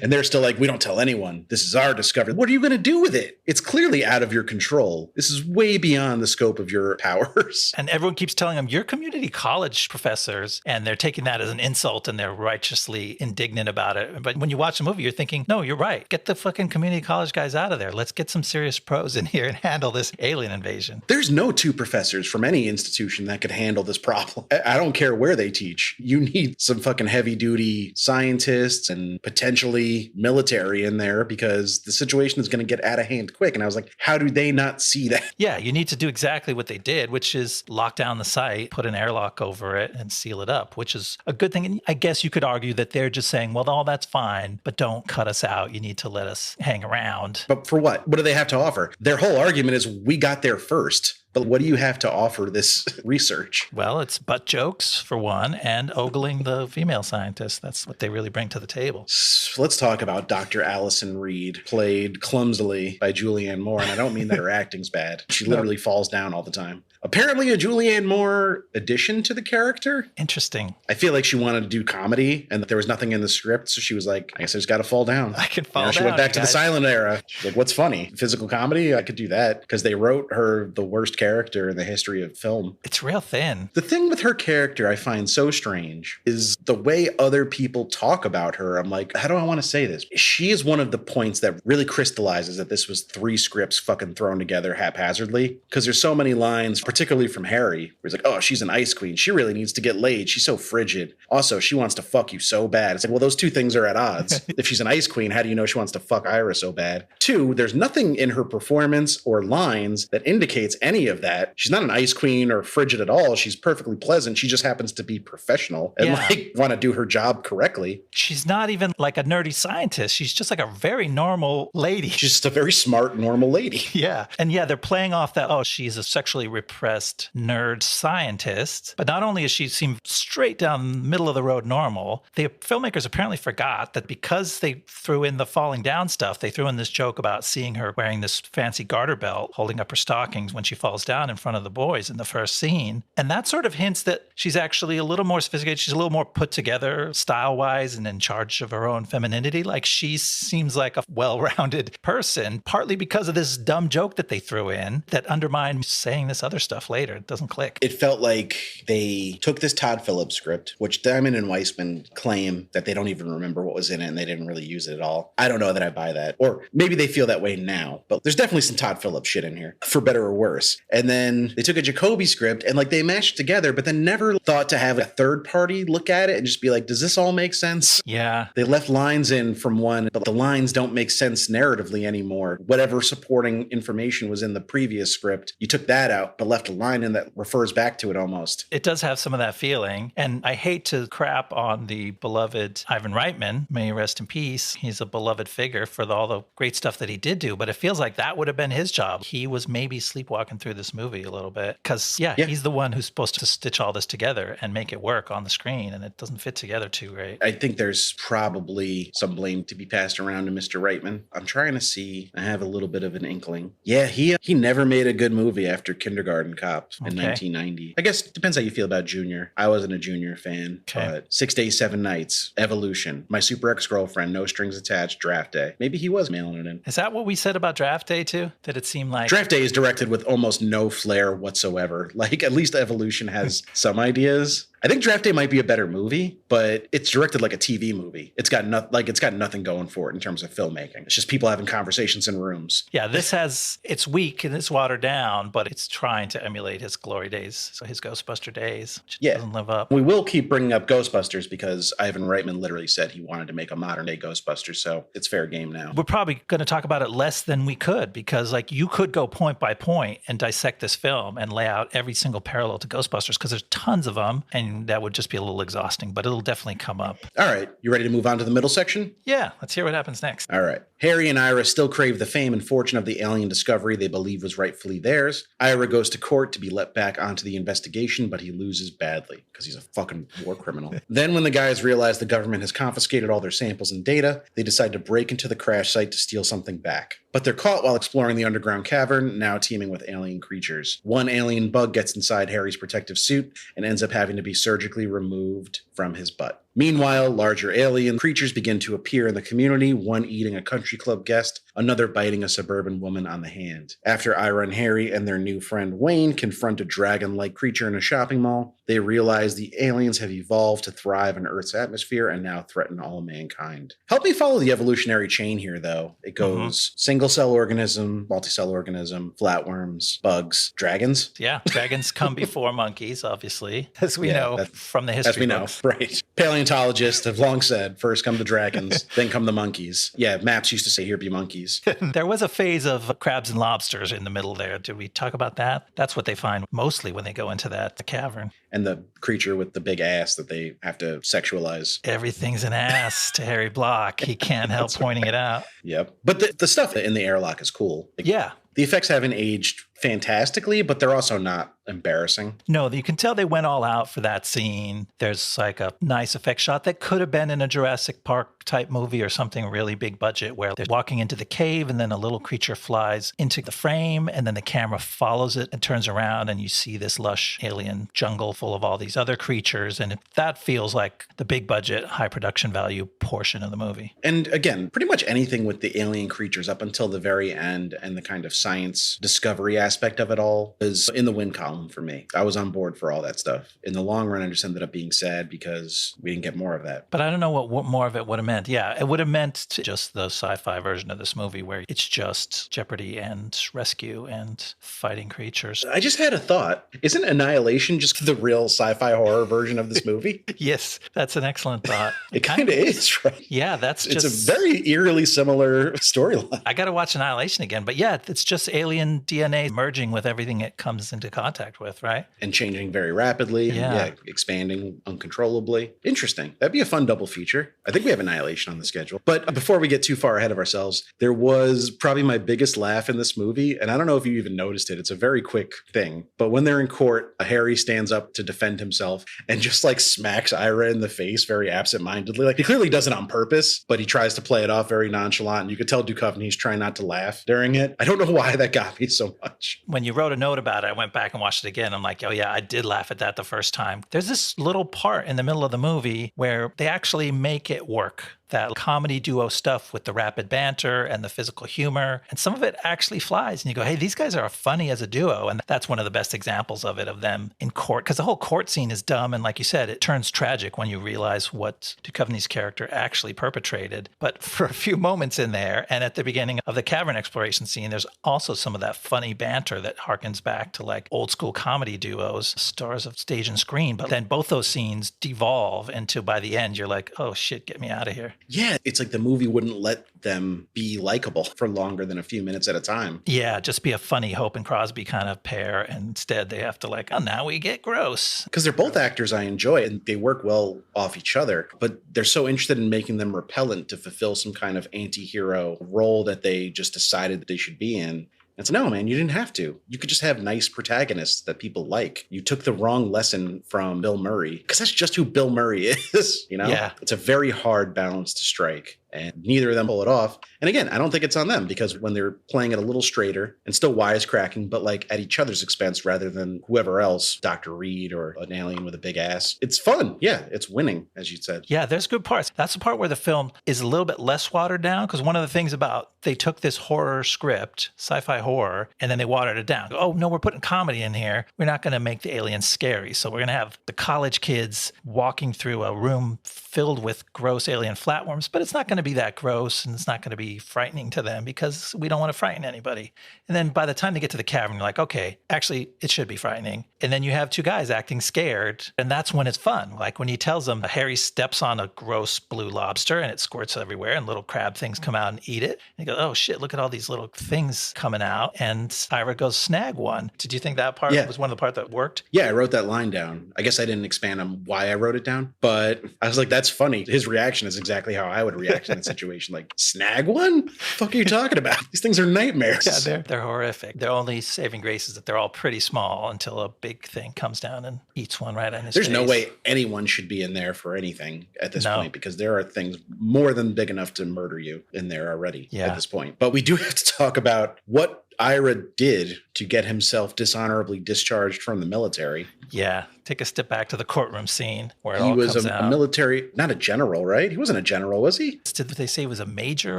And they're still like, we don't tell anyone. This is our discovery. What are you going to do with it? It's clearly out of your control. This is way beyond the scope of your powers. And everyone keeps telling them, you're community college professors. And they're taking that as an insult insult and they're righteously indignant about it. But when you watch the movie, you're thinking, no, you're right. Get the fucking community college guys out of there. Let's get some serious pros in here and handle this alien invasion. There's no two professors from any institution that could handle this problem. I don't care where they teach. You need some fucking heavy duty scientists and potentially military in there because the situation is going to get out of hand quick. And I was like, how do they not see that? Yeah, you need to do exactly what they did, which is lock down the site, put an airlock over it, and seal it up, which is a good thing. And I guess you could argue that they're just saying, well, all that's fine, but don't cut us out. You need to let us hang around. But for what? What do they have to offer? Their whole argument is we got there first. But what do you have to offer this research? Well, it's butt jokes, for one, and ogling the female scientists. That's what they really bring to the table. So let's talk about Dr. Allison Reed, played clumsily by Julianne Moore. And I don't mean that her acting's bad. She literally falls down all the time. Apparently a Julianne Moore addition to the character. Interesting. I feel like she wanted to do comedy and that there was nothing in the script. So she was like, I guess I just got to fall down. I can fall down. She went back to the silent era. She's like, what's funny? Physical comedy? I could do that because they wrote her the worst character in the history of film. It's real thin. The thing with her character I find so strange is the way other people talk about her. I'm like, how do I want to say this? She is one of the points that really crystallizes that this was 3 scripts fucking thrown together haphazardly because there's so many lines, particularly from Harry, where he's like, oh, she's an ice queen. She really needs to get laid. She's so frigid. Also, she wants to fuck you so bad. It's like, well, those two things are at odds. If she's an ice queen, how do you know she wants to fuck Ira so bad? 2, there's nothing in her performance or lines that indicates any of that. She's not an ice queen or frigid at all. She's perfectly pleasant. She just happens to be professional and want to do her job correctly. She's not even like a nerdy scientist. She's just like a very normal lady. She's just a very smart, normal lady. Yeah. And yeah, they're playing off that, oh, she's a sexually repressed nerd scientist. But not only does she seem straight down middle of the road normal, the filmmakers apparently forgot that because they threw in the falling down stuff, they threw in this joke about seeing her wearing this fancy garter belt, holding up her stockings when she falls down in front of the boys in the first scene. And that sort of hints that she's actually a little more sophisticated. She's a little more put together style-wise and in charge of her own femininity. Like she seems like a well-rounded person, partly because of this dumb joke that they threw in that undermined saying this other stuff later. It doesn't click. It felt like they took this Todd Phillips script, which Diamond and Weissman claim that they don't even remember what was in it and they didn't really use it at all. I don't know that I buy that. Or maybe they feel that way now, but there's definitely some Todd Phillips shit in here, for better or worse. And then they took a Jacoby script and like they mashed together, but then never thought to have a third party look at it and just be like, does this all make sense? Yeah. They left lines in from one, but the lines don't make sense narratively anymore. Whatever supporting information was in the previous script, you took that out, but left a line in that refers back to it almost. It does have some of that feeling. And I hate to crap on the beloved Ivan Reitman. May he rest in peace. He's a beloved figure for all the great stuff that he did do, but it feels like that would have been his job. He was maybe sleepwalking through this movie a little bit because, yeah, he's the one who's supposed to stitch all this together and make it work on the screen, and it doesn't fit together too great. I think there's probably some blame to be passed around to Mr. Reitman. I'm trying to see. I have a little bit of an inkling. Yeah, he never made a good movie after Kindergarten Cop in 1990. I guess it depends how you feel about Junior. I wasn't a Junior fan, but 6 Days, 7 Nights, Evolution, My Super Ex-Girlfriend, No Strings Attached, Draft Day. Maybe he was mailing it in. Is that what we said about Draft Day too? That it seemed like Draft Day is directed with almost no flair whatsoever. Like at least Evolution has some ideas. I think Draft Day might be a better movie, but it's directed like a TV movie. It's got nothing going for it in terms of filmmaking. It's just people having conversations in rooms. Yeah, it's weak and it's watered down, but it's trying to emulate his glory days, so his Ghostbuster days. Which doesn't live up. We will keep bringing up Ghostbusters because Ivan Reitman literally said he wanted to make a modern day Ghostbusters, so it's fair game now. We're probably going to talk about it less than we could because like you could go point by point and dissect this film and lay out every single parallel to Ghostbusters because there's tons of them, and that would just be a little exhausting, but it'll definitely come up. All right. You ready to move on to the middle section? Yeah. Let's hear what happens next. All right. Harry and Ira still crave the fame and fortune of the alien discovery they believe was rightfully theirs. Ira goes to court to be let back onto the investigation, but he loses badly because he's a fucking war criminal. Then when the guys realize the government has confiscated all their samples and data, they decide to break into the crash site to steal something back. But they're caught while exploring the underground cavern, now teeming with alien creatures. One alien bug gets inside Harry's protective suit and ends up having to be surgically removed from his butt. Meanwhile, larger alien creatures begin to appear in the community, one eating a country club guest another biting a suburban woman on the hand. After Ira and Harry and their new friend Wayne confront a dragon-like creature in a shopping mall, they realize the aliens have evolved to thrive in Earth's atmosphere and now threaten all mankind. Help me follow the evolutionary chain here, though. It goes single-cell organism, multi-cell organism, flatworms, bugs, dragons. Yeah, dragons come before monkeys, obviously, as we know from the history As we books. know, right. Paleontologists have long said, first come the dragons, then come the monkeys. Yeah, maps used to say, here be monkeys. There was a phase of crabs and lobsters in the middle there. Did we talk about that? That's what they find mostly when they go into that cavern. And the creature with the big ass that they have to sexualize. Everything's an ass to Harry Block. He can't help pointing it out. Yep. But the stuff in the airlock is cool. Yeah. The effects haven't aged fantastically, but they're also not embarrassing. No, you can tell they went all out for that scene. There's like a nice effect shot that could have been in a Jurassic Park type movie or something really big budget where they're walking into the cave and then a little creature flies into the frame and then the camera follows it and turns around and you see this lush alien jungle full of all these other creatures. And that feels like the big budget, high production value portion of the movie. And again, pretty much anything with the alien creatures up until the very end and the kind of science discovery aspect of it all is in the win column for me. I was on board for all that stuff. In the long run, I just ended up being sad because we didn't get more of that. But I don't know what more of it would have meant. Yeah, it would have meant just the sci-fi version of this movie where it's just Jeopardy and rescue and fighting creatures. I just had a thought. Isn't Annihilation just the real sci-fi horror version of this movie? Yes, that's an excellent thought. It kind of is, right? Yeah, it's a very eerily similar storyline. I got to watch Annihilation again. But yeah, it's just alien DNA merging with everything it comes into contact with, right? And changing very rapidly. Yeah. And expanding uncontrollably. Interesting. That'd be a fun double feature. I think we have Annihilation on the schedule. But before we get too far ahead of ourselves, there was probably my biggest laugh in this movie. And I don't know if you even noticed it. It's a very quick thing. But when they're in court, Harry stands up to defend himself and just like smacks Ira in the face very absentmindedly. Like he clearly does it on purpose, but he tries to play it off very nonchalant. And you could tell Duchovny's trying not to laugh during it. I don't know why that got me so much. When you wrote a note about it, I went back and watched it again. I'm like, oh yeah, I did laugh at that the first time. There's this little part in the middle of the movie where they actually make it work. That comedy duo stuff with the rapid banter and the physical humor. And some of it actually flies. And you go, hey, these guys are funny as a duo. And that's one of the best examples of it, of them in court. Because the whole court scene is dumb. And like you said, it turns tragic when you realize what Duchovny's character actually perpetrated. But for a few moments in there, and at the beginning of the cavern exploration scene, there's also some of that funny banter that harkens back to like old school comedy duos, stars of stage and screen. But then both those scenes devolve into, by the end, you're like, oh shit, get me out of here. Yeah, it's like the movie wouldn't let them be likable for longer than a few minutes at a time. Yeah, just be a funny Hope and Crosby kind of pair. And instead they have to like, oh, now we get gross. Because they're both actors I enjoy and they work well off each other, but they're so interested in making them repellent to fulfill some kind of anti-hero role that they just decided that they should be in. It's no, man, you didn't have to. You could just have nice protagonists that people like. You took the wrong lesson from Bill Murray because that's just who Bill Murray is, you know? Yeah. It's a very hard balance to strike. And neither of them pull it off. And again, I don't think it's on them because when they're playing it a little straighter and still wisecracking, but like at each other's expense rather than whoever else, Dr. Reed or an alien with a big ass, it's fun. Yeah, it's winning, as you said. Yeah, there's good parts. That's the part where the film is a little bit less watered down because one of the things about they took this horror script, sci-fi horror, and then they watered it down. Oh, no, we're putting comedy in here. We're not going to make the aliens scary. So we're going to have the college kids walking through a room filled with gross alien flatworms, but it's not going to be that gross and it's not going to be frightening to them because we don't want to frighten anybody. And then by the time they get to the cavern, you're like, okay, actually it should be frightening. And then you have two guys acting scared and that's when it's fun. Like when he tells them Harry steps on a gross blue lobster and it squirts everywhere and little crab things come out and eat it. And he goes, oh shit, look at all these little things coming out. And Ira goes, snag one. Did you think that part was one of the parts that worked? Yeah, I wrote that line down. I guess I didn't expand on why I wrote it down, but I was like, that's funny. His reaction is exactly how I would react in that situation. Like, snag one? What the fuck are you talking about? These things are nightmares. Yeah, they're horrific. Their only saving grace is that they're all pretty small until a big thing comes down and eats one right on his face. There's no way anyone should be in there for anything at this point because there are things more than big enough to murder you in there already at this point. But we do have to talk about what Ira did to get himself dishonorably discharged from the military. Yeah. Take a step back to the courtroom scene where it he all was comes a out. military, not a general, right? He wasn't a general, was he? Did they say he was a major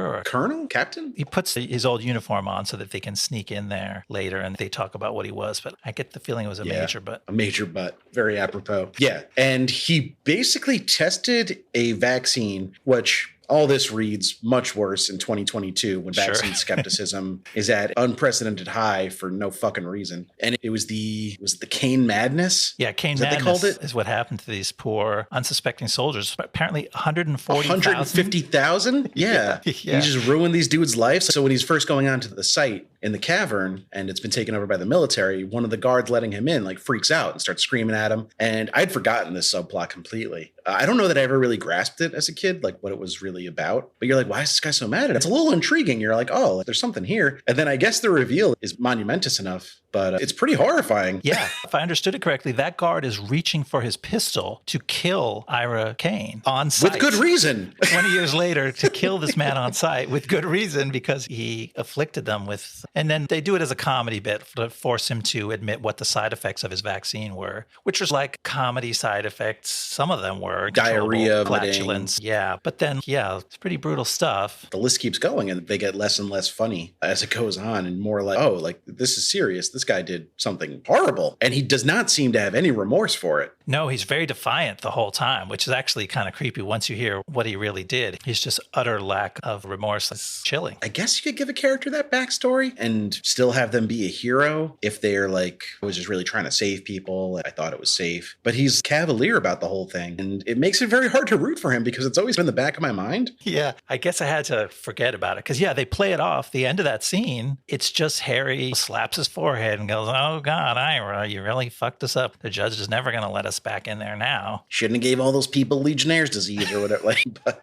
or a colonel? Captain? He puts his old uniform on so that they can sneak in there later and they talk about what he was. But I get the feeling it was a major, but. A major, but very apropos. Yeah. And he basically tested a vaccine, which all this reads much worse in 2022 when vaccine skepticism is at unprecedented high for no fucking reason. And it was the Kane madness. Yeah, Kane madness they called it? Is what happened to these poor unsuspecting soldiers. Apparently 150,000? Yeah. He just ruined these dudes' lives. So when he's first going onto the site in the cavern and it's been taken over by the military, one of the guards letting him in like freaks out and starts screaming at him. And I'd forgotten this subplot completely. I don't know that I ever really grasped it as a kid, like what it was really about. But you're like, why is this guy so mad at it? It's a little intriguing. You're like, oh, there's something here. And then I guess the reveal is monumentous enough, but it's pretty horrifying. Yeah. If I understood it correctly, that guard is reaching for his pistol to kill Ira Kane on site. With good reason. 20 years later, to kill this man on site with good reason because he afflicted them with... And then they do it as a comedy bit to force him to admit what the side effects of his vaccine were, which was like comedy side effects. Some of them were diarrhea, flatulence. Yeah. But then, it's pretty brutal stuff. The list keeps going and they get less and less funny as it goes on and more like, oh, like this is serious. This guy did something horrible. And he does not seem to have any remorse for it. No, he's very defiant the whole time, which is actually kind of creepy once you hear what he really did. He's just utter lack of remorse. It's chilling. I guess you could give a character that backstory and still have them be a hero if they're like, I was just really trying to save people. I thought it was safe. But he's cavalier about the whole thing. And it makes it very hard to root for him because it's always been in the back of my mind. Yeah, I guess I had to forget about it. Because, they play it off. The end of that scene, it's just Harry slaps his forehead and goes, oh, God, Ira, you really fucked us up. The judge is never going to let us back in there now. Shouldn't have gave all those people Legionnaire's disease or whatever,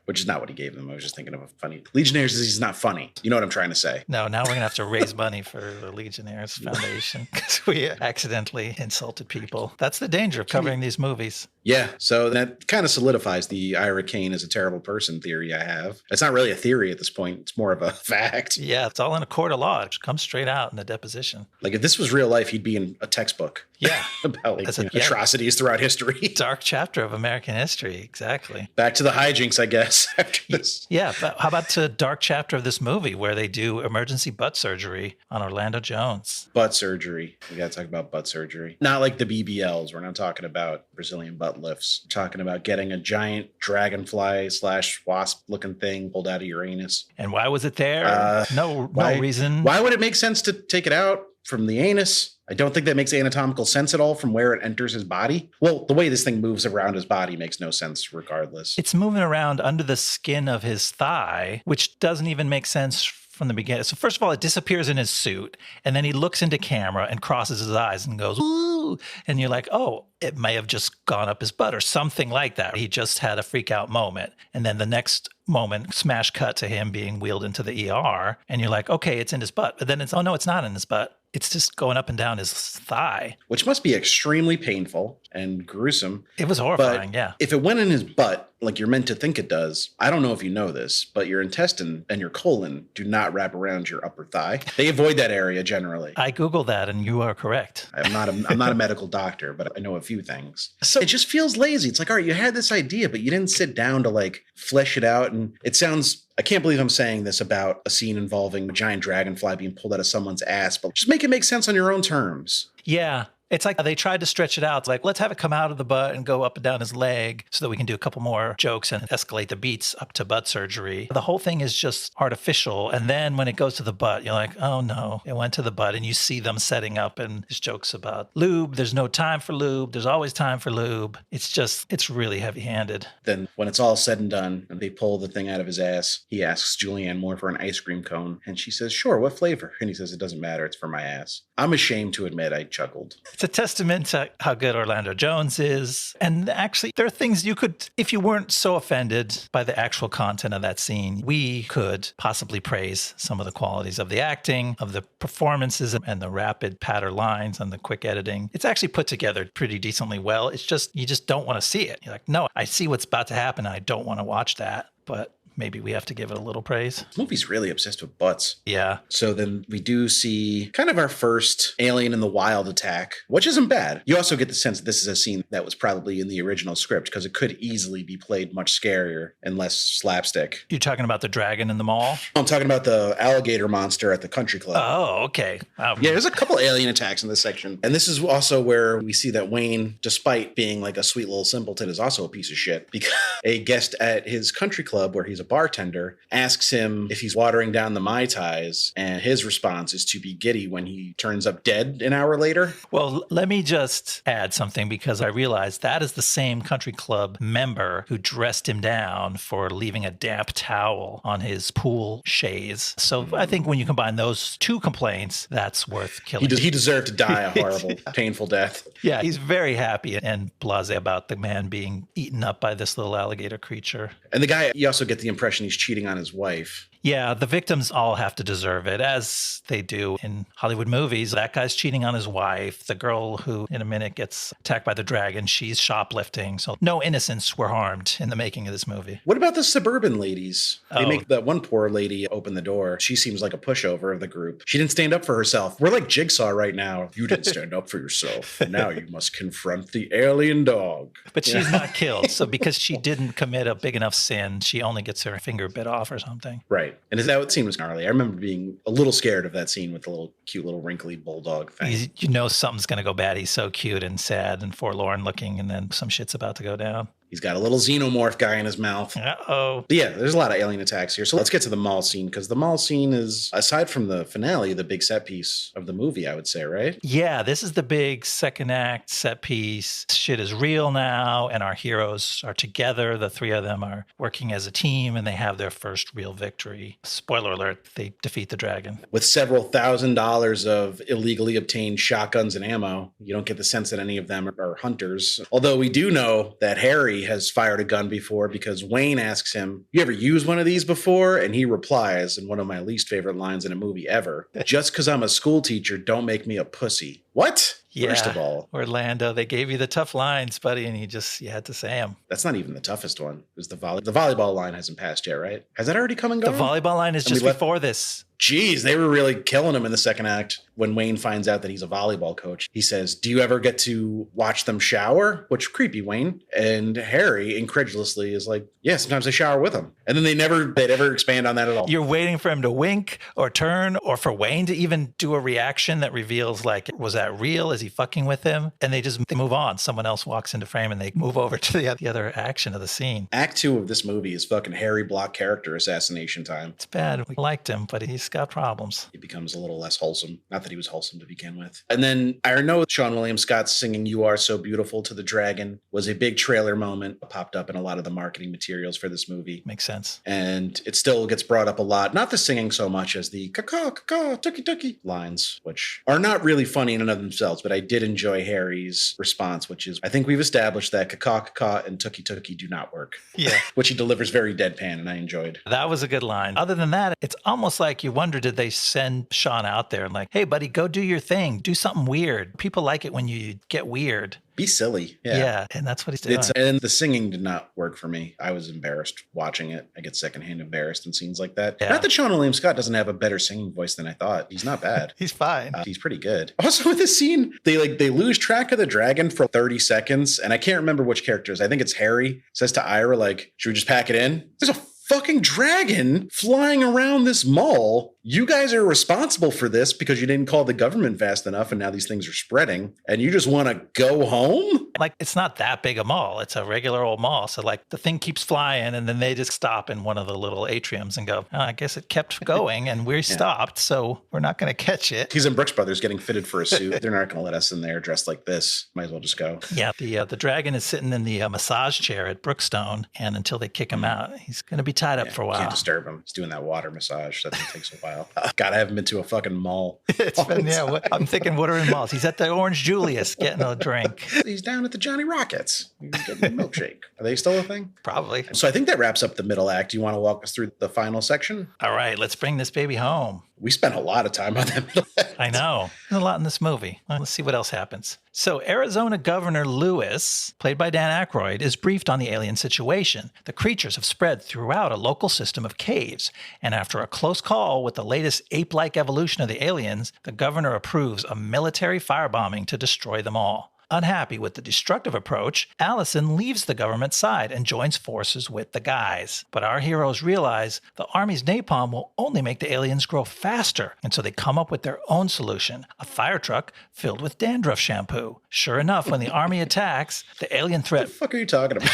which is not what he gave them. I was just thinking of a funny... Legionnaire's disease is not funny. You know what I'm trying to say. No, now we're going to have to raise money for the Legionnaires Foundation because we accidentally insulted people. That's the danger of covering these movies. Yeah, so that kind of solidifies the Ira Kane is a terrible person theory I have. It's not really a theory at this point. It's more of a fact. Yeah, it's all in a court of law. It comes straight out in the deposition. Like if this was real life, he'd be in a textbook. Yeah. About atrocities throughout history. Dark chapter of American history, exactly. Back to the hijinks, I guess, after this. Yeah, but how about the dark chapter of this movie where they do emergency butt surgery on Orlando Jones? Butt surgery. We got to talk about butt surgery. Not like the BBLs. We're not talking about Brazilian butt lifts. We're talking about getting a giant dragonfly / wasp looking thing pulled out of your anus. And why was it there? No reason. Why would it make sense to take it out from the anus? I don't think that makes anatomical sense at all from where it enters his body. Well, the way this thing moves around his body makes no sense regardless. It's moving around under the skin of his thigh, which doesn't even make sense from the beginning. So first of all, it disappears in his suit, and then he looks into camera and crosses his eyes and goes, ooh, and you're like, oh, it may have just gone up his butt or something like that. He just had a freak out moment. And then the next moment, smash cut to him being wheeled into the ER, and you're like, okay, it's in his butt. But then it's, oh no, it's not in his butt. It's just going up and down his thigh. Which must be extremely painful and gruesome. It was horrifying, yeah. If it went in his butt, like you're meant to think it does, I don't know if you know this, but your intestine and your colon do not wrap around your upper thigh. They avoid that area generally. I Googled that and you are correct. I'm not a medical doctor, but I know a few things. So it just feels lazy. It's like, all right, you had this idea, but you didn't sit down to like flesh it out. And it sounds... I can't believe I'm saying this about a scene involving a giant dragonfly being pulled out of someone's ass, but just make it make sense on your own terms. Yeah. It's like they tried to stretch it out. It's like, let's have it come out of the butt and go up and down his leg so that we can do a couple more jokes and escalate the beats up to butt surgery. The whole thing is just artificial. And then when it goes to the butt, you're like, oh no, it went to the butt. And you see them setting up and there's jokes about lube. There's no time for lube. There's always time for lube. It's really heavy handed. Then when it's all said and done and they pull the thing out of his ass, he asks Julianne more for an ice cream cone. And she says, sure, what flavor? And he says, it doesn't matter. It's for my ass. I'm ashamed to admit I chuckled. It's a testament to how good Orlando Jones is. And actually, there are things you could, if you weren't so offended by the actual content of that scene, we could possibly praise some of the qualities of the acting, of the performances, and the rapid patter lines and the quick editing. It's actually put together pretty decently well. It's just, you just don't want to see it. You're like, no, I see what's about to happen and I don't want to watch that. But maybe we have to give it a little praise. This movie's really obsessed with butts. Yeah. So then we do see kind of our first alien in the wild attack, which isn't bad. You also get the sense that this is a scene that was probably in the original script because it could easily be played much scarier and less slapstick. You're talking about the dragon in the mall? I'm talking about the alligator monster at the country club. Oh, okay. Yeah, there's a couple alien attacks in this section. And this is also where we see that Wayne, despite being like a sweet little simpleton, is also a piece of shit because a guest at his country club where he's a bartender asks him if he's watering down the Mai Tais, and his response is to be giddy when he turns up dead an hour later. Well, let me just add something because I realized that is the same country club member who dressed him down for leaving a damp towel on his pool chaise. So I think when you combine those two complaints, that's worth killing. He deserved to die a horrible, painful death. Yeah, he's very happy and blasé about the man being eaten up by this little alligator creature. And the guy, you also get the impression he's cheating on his wife. Yeah, the victims all have to deserve it, as they do in Hollywood movies. That guy's cheating on his wife. The girl who in a minute gets attacked by the dragon, she's shoplifting. So no innocents were harmed in the making of this movie. What about the suburban ladies? They make that one poor lady open the door. She seems like a pushover of the group. She didn't stand up for herself. We're like Jigsaw right now. You didn't stand up for yourself. Now you must confront the alien dog. But she's not killed. So because she didn't commit a big enough sin, she only gets her finger bit off or something. Right. And that scene was gnarly. I remember being a little scared of that scene with the little cute little wrinkly bulldog thing. You know something's going to go bad. He's so cute and sad and forlorn looking, and then some shit's about to go down. He's got a little xenomorph guy in his mouth. Uh-oh. But yeah, there's a lot of alien attacks here. So let's get to the mall scene, because the mall scene is, aside from the finale, the big set piece of the movie, I would say, right? Yeah, this is the big second act set piece. Shit is real now, and our heroes are together. The three of them are working as a team, and they have their first real victory. Spoiler alert, they defeat the dragon. With several $1,000s of illegally obtained shotguns and ammo, you don't get the sense that any of them are hunters. Although we do know that Harry has fired a gun before, because Wayne asks him, "You ever used one of these before?" And he replies in one of my least favorite lines in a movie ever, "Just because I'm a school teacher, don't make me a pussy." What? Yeah, first of all, Orlando, they gave you the tough lines, buddy, and you had to say them. That's not even the toughest one. It was the volleyball line hasn't passed yet, right? Has that already come and gone? The volleyball line is just before this. Jeez, they were really killing him in the second act. When Wayne finds out that he's a volleyball coach, he says, "Do you ever get to watch them shower?" Which, creepy, Wayne. And Harry, incredulously, is like, "Yeah, sometimes I shower with them." And then they'd ever expand on that at all. You're waiting for him to wink or turn, or for Wayne to even do a reaction that reveals, like, was that real? Is he fucking with him? And they move on. Someone else walks into frame and they move over to the other action of the scene. Act 2 of this movie is fucking Harry Block character assassination time. It's bad. We liked him, but he's got problems. He becomes a little less wholesome. Not that he was wholesome to begin with. And then I know Seann William Scott singing "You Are So Beautiful" to the dragon was a big trailer moment. It popped up in a lot of the marketing materials for this movie. Makes sense. And it still gets brought up a lot. Not the singing so much as the caw, caw, tucky, tucky lines, which are not really funny in and of themselves, but I did enjoy Harry's response, which is, I think we've established that caw, caw, and tucky, tucky do not work. Yeah. Which he delivers very deadpan, and I enjoyed. That was a good line. Other than that, it's almost like you wonder, did they send Seann out there and like, "Hey, buddy, go do your thing. Do something weird. People like it when you get weird. Be silly." Yeah, and that's what he's doing. And the singing did not work for me. I was embarrassed watching it. I get secondhand embarrassed in scenes like that. Yeah. Not that Seann William Scott doesn't have a better singing voice than I thought. He's not bad. He's fine. He's pretty good. Also, in this scene, they lose track of the dragon for 30 seconds, and I can't remember which characters. I think it's Harry says to Ira, like, "Should we just pack it in?" There's a fucking dragon flying around this mall. You guys are responsible for this because you didn't call the government fast enough, and now these things are spreading, and you just want to go home? Like, it's not that big a mall. It's a regular old mall. So, like, the thing keeps flying, and then they just stop in one of the little atriums and go, "Oh, I guess it kept going, and we stopped, so we're not going to catch it." He's in Brooks Brothers getting fitted for a suit. They're not going to let us in there dressed like this. Might as well just go. Yeah, the dragon is sitting in the massage chair at Brookstone, and until they kick him out, he's going to be tied up for a while. Can't disturb him. He's doing that water massage. That thing takes a while. God, I haven't been to a fucking mall. It's been, I'm thinking, what are in malls? He's at the Orange Julius getting a drink. He's down at the Johnny Rockets. He's getting a milkshake. Are they still a thing? Probably. So I think that wraps up the middle act. Do you want to walk us through the final section? All right, let's bring this baby home. We spent a lot of time on that. I know. There's a lot in this movie. Well, let's see what else happens. So Arizona Governor Lewis, played by Dan Aykroyd, is briefed on the alien situation. The creatures have spread throughout a local system of caves, and after a close call with the latest ape-like evolution of the aliens, the governor approves a military firebombing to destroy them all. Unhappy with the destructive approach, Allison leaves the government side and joins forces with the guys. But our heroes realize the army's napalm will only make the aliens grow faster, and so they come up with their own solution, a fire truck filled with dandruff shampoo. Sure enough, when the army attacks, the alien threat... What the fuck are you talking about?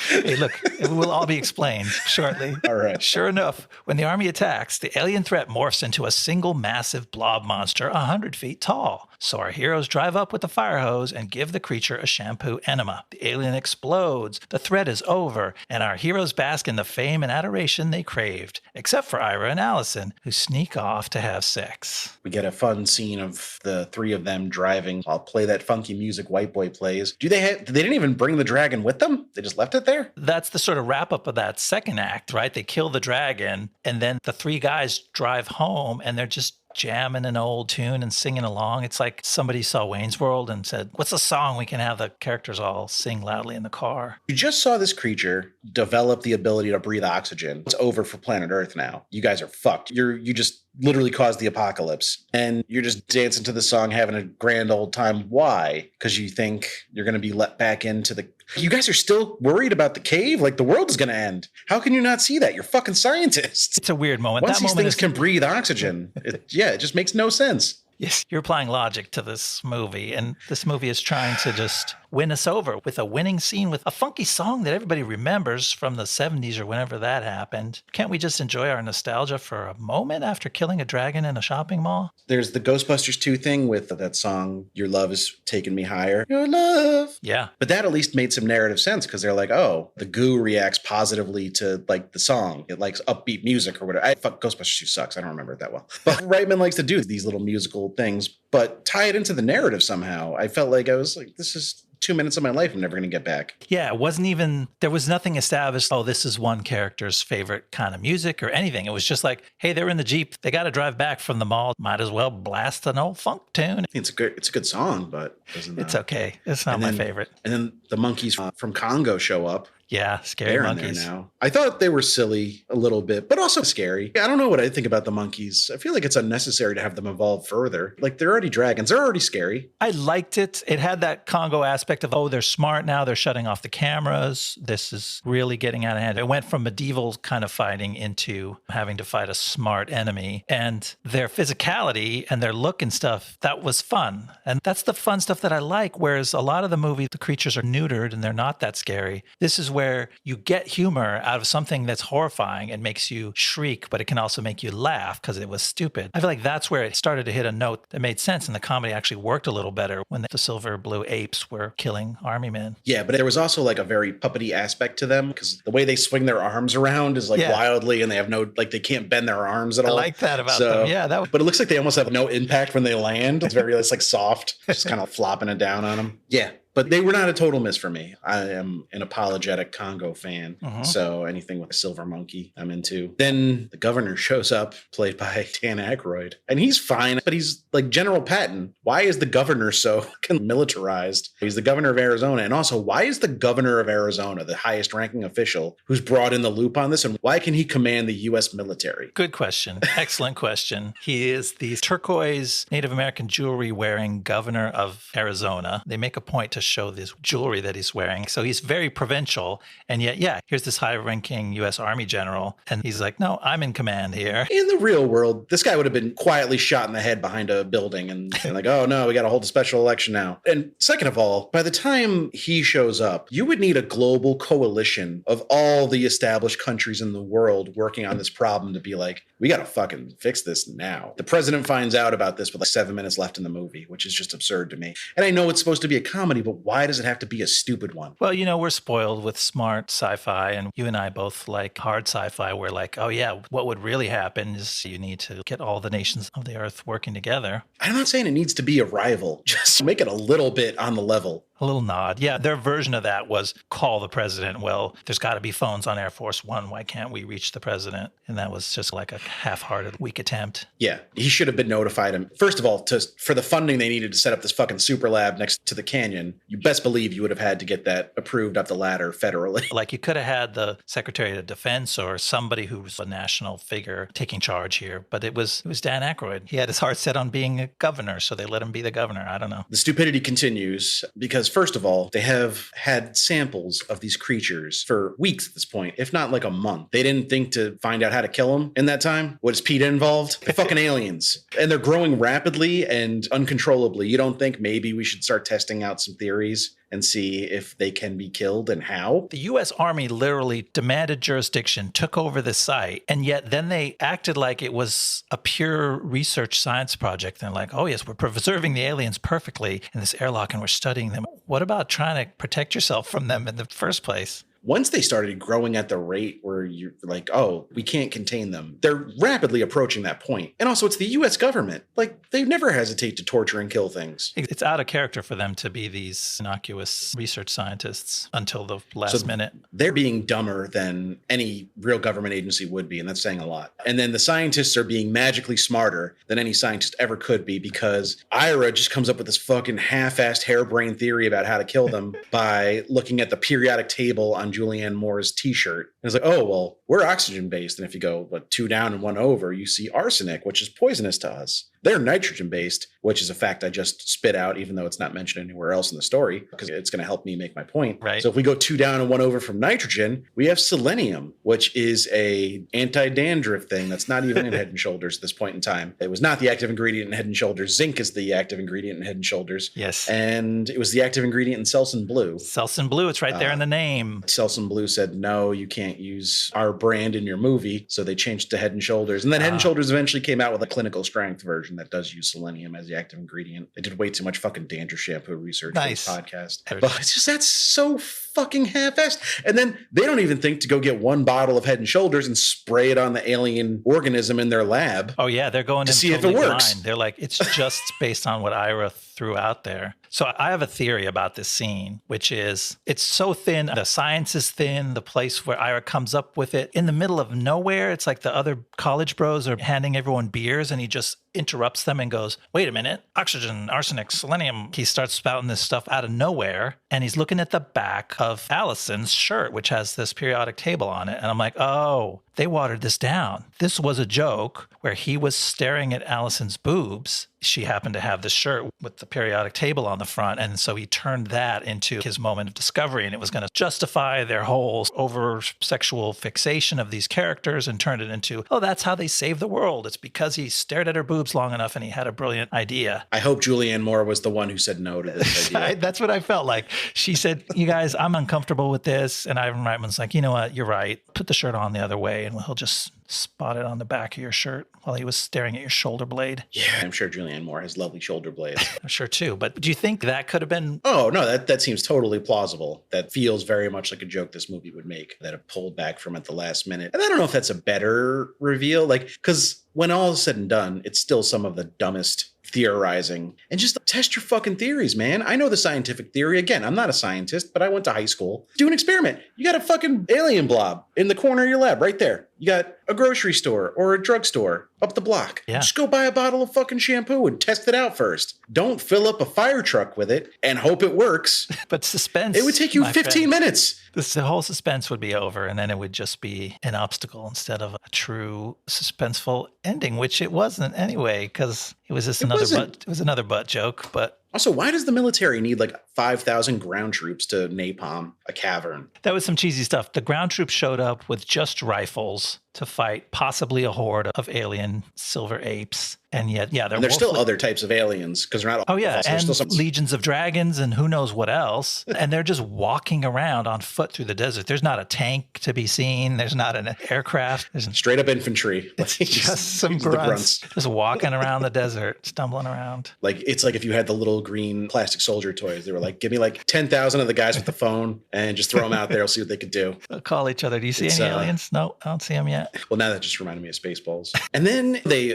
Hey, look, it will all be explained shortly. All right. Sure enough, when the army attacks, the alien threat morphs into a single massive blob monster 100 feet tall. So our heroes drive up with the fire hose and give the creature a shampoo enema. The alien explodes, the threat is over, and our heroes bask in the fame and adoration they craved. Except for Ira and Allison, who sneak off to have sex. We get a fun scene of the three of them driving. I'll play that funky music White Boy plays. They didn't even bring the dragon with them? They just left it there? That's the sort of wrap up of that second act, right? They kill the dragon, and then the three guys drive home, and they're just jamming an old tune and singing along. It's like somebody saw Wayne's World and said, what's a song we can have the characters all sing loudly in the car? You just saw this creature develop the ability to breathe oxygen. It's over for planet Earth now. You guys are fucked. You just literally caused the apocalypse. And you're just dancing to the song, having a grand old time. Why? Because you think you're going to be let back into the... You guys are still worried about the cave? Like the world is going to end. How can you not see that? You're fucking scientists. It's a weird moment. Once these things can breathe oxygen, it just makes no sense. Yes, you're applying logic to this movie, and this movie is trying to just win us over with a winning scene with a funky song that everybody remembers from the 70s or whenever that happened. Can't we just enjoy our nostalgia for a moment after killing a dragon in a shopping mall? There's the Ghostbusters 2 thing with that song, Your Love Is Taking Me Higher. Your love. Yeah. But that at least made some narrative sense because they're like, oh, the goo reacts positively to like the song. It likes upbeat music or whatever. Ghostbusters 2 sucks. I don't remember it that well. But Reitman likes to do these little musical things, but tie it into the narrative somehow. I felt like I was like, this is 2 minutes of my life I'm never going to get back. Yeah, it wasn't even, there was nothing established, oh, this is one character's favorite kind of music or anything. It was just like, hey, they're in the Jeep. They got to drive back from the mall. Might as well blast an old funk tune. It's a good song, but it's okay. It's not my favorite. And then the monkeys from Congo show up. Yeah, scary monkeys. Now. I thought they were silly a little bit, but also scary. I don't know what I think about the monkeys. I feel like it's unnecessary to have them evolve further. Like, they're already dragons. They're already scary. I liked it. It had that Congo aspect of, oh, they're smart now. They're shutting off the cameras. This is really getting out of hand. It went from medieval kind of fighting into having to fight a smart enemy. And their physicality and their look and stuff, that was fun. And that's the fun stuff that I like. Whereas a lot of the movie, the creatures are neutered and they're not that scary. This is where you get humor out of something that's horrifying and makes you shriek, but it can also make you laugh because it was stupid. I feel like that's where it started to hit a note that made sense, and the comedy actually worked a little better when the silver blue apes were killing army men. Yeah, but there was also like a very puppety aspect to them because the way they swing their arms around is like wildly, and they have no, like they can't bend their arms at all. I like that about them. Yeah, but it looks like they almost have no impact when they land. It's like soft, just kind of flopping it down on them. Yeah. But they were not a total miss for me. I am an apologetic Congo fan. So anything with a silver monkey, I'm into. Then the governor shows up, played by Dan Aykroyd. And he's fine, but he's like General Patton. Why is the governor so militarized? He's the governor of Arizona. And also, why is the governor of Arizona the highest ranking official who's brought in the loop on this? And why can he command the U.S. military? Good question. Excellent question. He is the turquoise Native American jewelry wearing governor of Arizona. They make a point to show this jewelry that he's wearing. So he's very provincial. And yet, here's this high-ranking U.S. Army general. And he's like, no, I'm in command here. In the real world, this guy would have been quietly shot in the head behind a building and like, oh, no, we got to hold a special election now. And second of all, by the time he shows up, you would need a global coalition of all the established countries in the world working on this problem to be like, we got to fucking fix this now. The president finds out about this with like 7 minutes left in the movie, which is just absurd to me. And I know it's supposed to be a comedy, but why does it have to be a stupid one? Well, we're spoiled with smart sci-fi, and you and I both like hard sci-fi where like, oh yeah, what would really happen is you need to get all the nations of the earth working together. I'm not saying it needs to be a rival. Just make it a little bit on the level. A little nod. Yeah, their version of that was call the president. Well, there's got to be phones on Air Force One. Why can't we reach the president? And that was just like a half-hearted, weak attempt. Yeah, he should have been notified. First of all, for the funding they needed to set up this fucking super lab next to the canyon, you best believe you would have had to get that approved up the ladder federally. Like you could have had the Secretary of Defense or somebody who's a national figure taking charge here, but it was Dan Aykroyd. He had his heart set on being a governor, so they let him be the governor. I don't know. The stupidity continues because, first of all, they have had samples of these creatures for weeks at this point, if not like a month. They didn't think to find out how to kill them in that time. What is PETA involved? They're fucking aliens. And they're growing rapidly and uncontrollably. You don't think maybe we should start testing out some theories and see if they can be killed and how? The U.S. Army literally demanded jurisdiction, took over the site, and yet then they acted like it was a pure research science project. They're like, oh yes, we're preserving the aliens perfectly in this airlock and we're studying them. What about trying to protect yourself from them in the first place? Once they started growing at the rate where you're like, oh, we can't contain them, they're rapidly approaching that point. And also, it's the U.S. government. Like, they never hesitate to torture and kill things. It's out of character for them to be these innocuous research scientists until the last minute. They're being dumber than any real government agency would be, and that's saying a lot. And then the scientists are being magically smarter than any scientist ever could be because Ira just comes up with this fucking half-assed harebrained theory about how to kill them by looking at the periodic table on Julianne Moore's t-shirt. And it's like, oh, well, we're oxygen based. And if you go 2 down and 1 over, you see arsenic, which is poisonous to us. They're nitrogen based, which is a fact I just spit out, even though it's not mentioned anywhere else in the story, because it's going to help me make my point. Right. So if we go 2 down and 1 over from nitrogen, we have selenium, which is a anti-dandruff thing that's not even in Head and Shoulders at this point in time. It was not the active ingredient in Head and Shoulders. Zinc is the active ingredient in Head and Shoulders. Yes. And it was the active ingredient in Selsun Blue. Selsun Blue, it's right there in the name. Selsun Blue said, no, you can't use our brand in your movie. So they changed it to Head and Shoulders. And then Head and Shoulders eventually came out with a clinical strength version that does use selenium as the active ingredient. They did way too much fucking dandruff shampoo research for this podcast. But it's just, that's so fucking half-assed. And then they don't even think to go get 1 bottle of Head and Shoulders and spray it on the alien organism in their lab. Oh yeah, they're going to see if it works. Blind. They're like, it's just based on what Ira threw out there. So I have a theory about this scene, which is it's so thin. The science is thin. The place where Ira comes up with it in the middle of nowhere. It's like the other college bros are handing everyone beers and he just interrupts them and goes, wait a minute, oxygen, arsenic, selenium. He starts spouting this stuff out of nowhere. And he's looking at the back of Allison's shirt, which has this periodic table on it. And I'm like, oh, they watered this down. This was a joke where he was staring at Allison's boobs. She happened to have this shirt with the periodic table on the front. And so he turned that into his moment of discovery. And it was going to justify their whole over-sexual fixation of these characters and turned it into, oh, that's how they save the world. It's because he stared at her boobs long enough and he had a brilliant idea. I hope Julianne Moore was the one who said no to this idea. That's what I felt like. She said, you guys, I'm uncomfortable with this. And Ivan Reitman's like, you know what? You're right. Put the shirt on the other way and he'll just spot it on the back of your shirt while he was staring at your shoulder blade. Yeah, I'm sure Julianne Moore has lovely shoulder blades. I'm sure too. But do you think that could have been? Oh, no, that seems totally plausible. That feels very much like a joke this movie would make that it pulled back from at the last minute. And I don't know if that's a better reveal, because when all is said and done, it's still some of the dumbest theorizing. And just test your fucking theories, man. I know the scientific theory. Again, I'm not a scientist, but I went to high school. Do an experiment. You got a fucking alien blob in the corner of your lab right there. You got a grocery store or a drugstore up the block. Yeah. Just go buy a bottle of fucking shampoo and test it out first. Don't fill up a fire truck with it and hope it works. But suspense. It would take you 15 minutes. The whole suspense would be over, and then it would just be an obstacle instead of a true suspenseful ending, which it wasn't anyway, because it was just another butt joke. But also, why does the military need like 5,000 ground troops to napalm a cavern? That was some cheesy stuff. The ground troops showed up with just rifles to fight possibly a horde of alien silver apes. And yet, there's still other types of aliens because they're not. Oh yeah, and still legions of dragons and who knows what else. And they're just walking around on foot through the desert. There's not a tank to be seen. There's not an aircraft. There's straight up infantry. It's just some grunts just walking around the desert, stumbling around. Like it's like if you had the little green plastic soldier toys. They were like, give me like 10,000 of the guys with the phone and just throw them out there. I'll see what they could do. They'll call each other. Do you see any aliens? No, I don't see them yet. Well, now that just reminded me of Spaceballs. And then they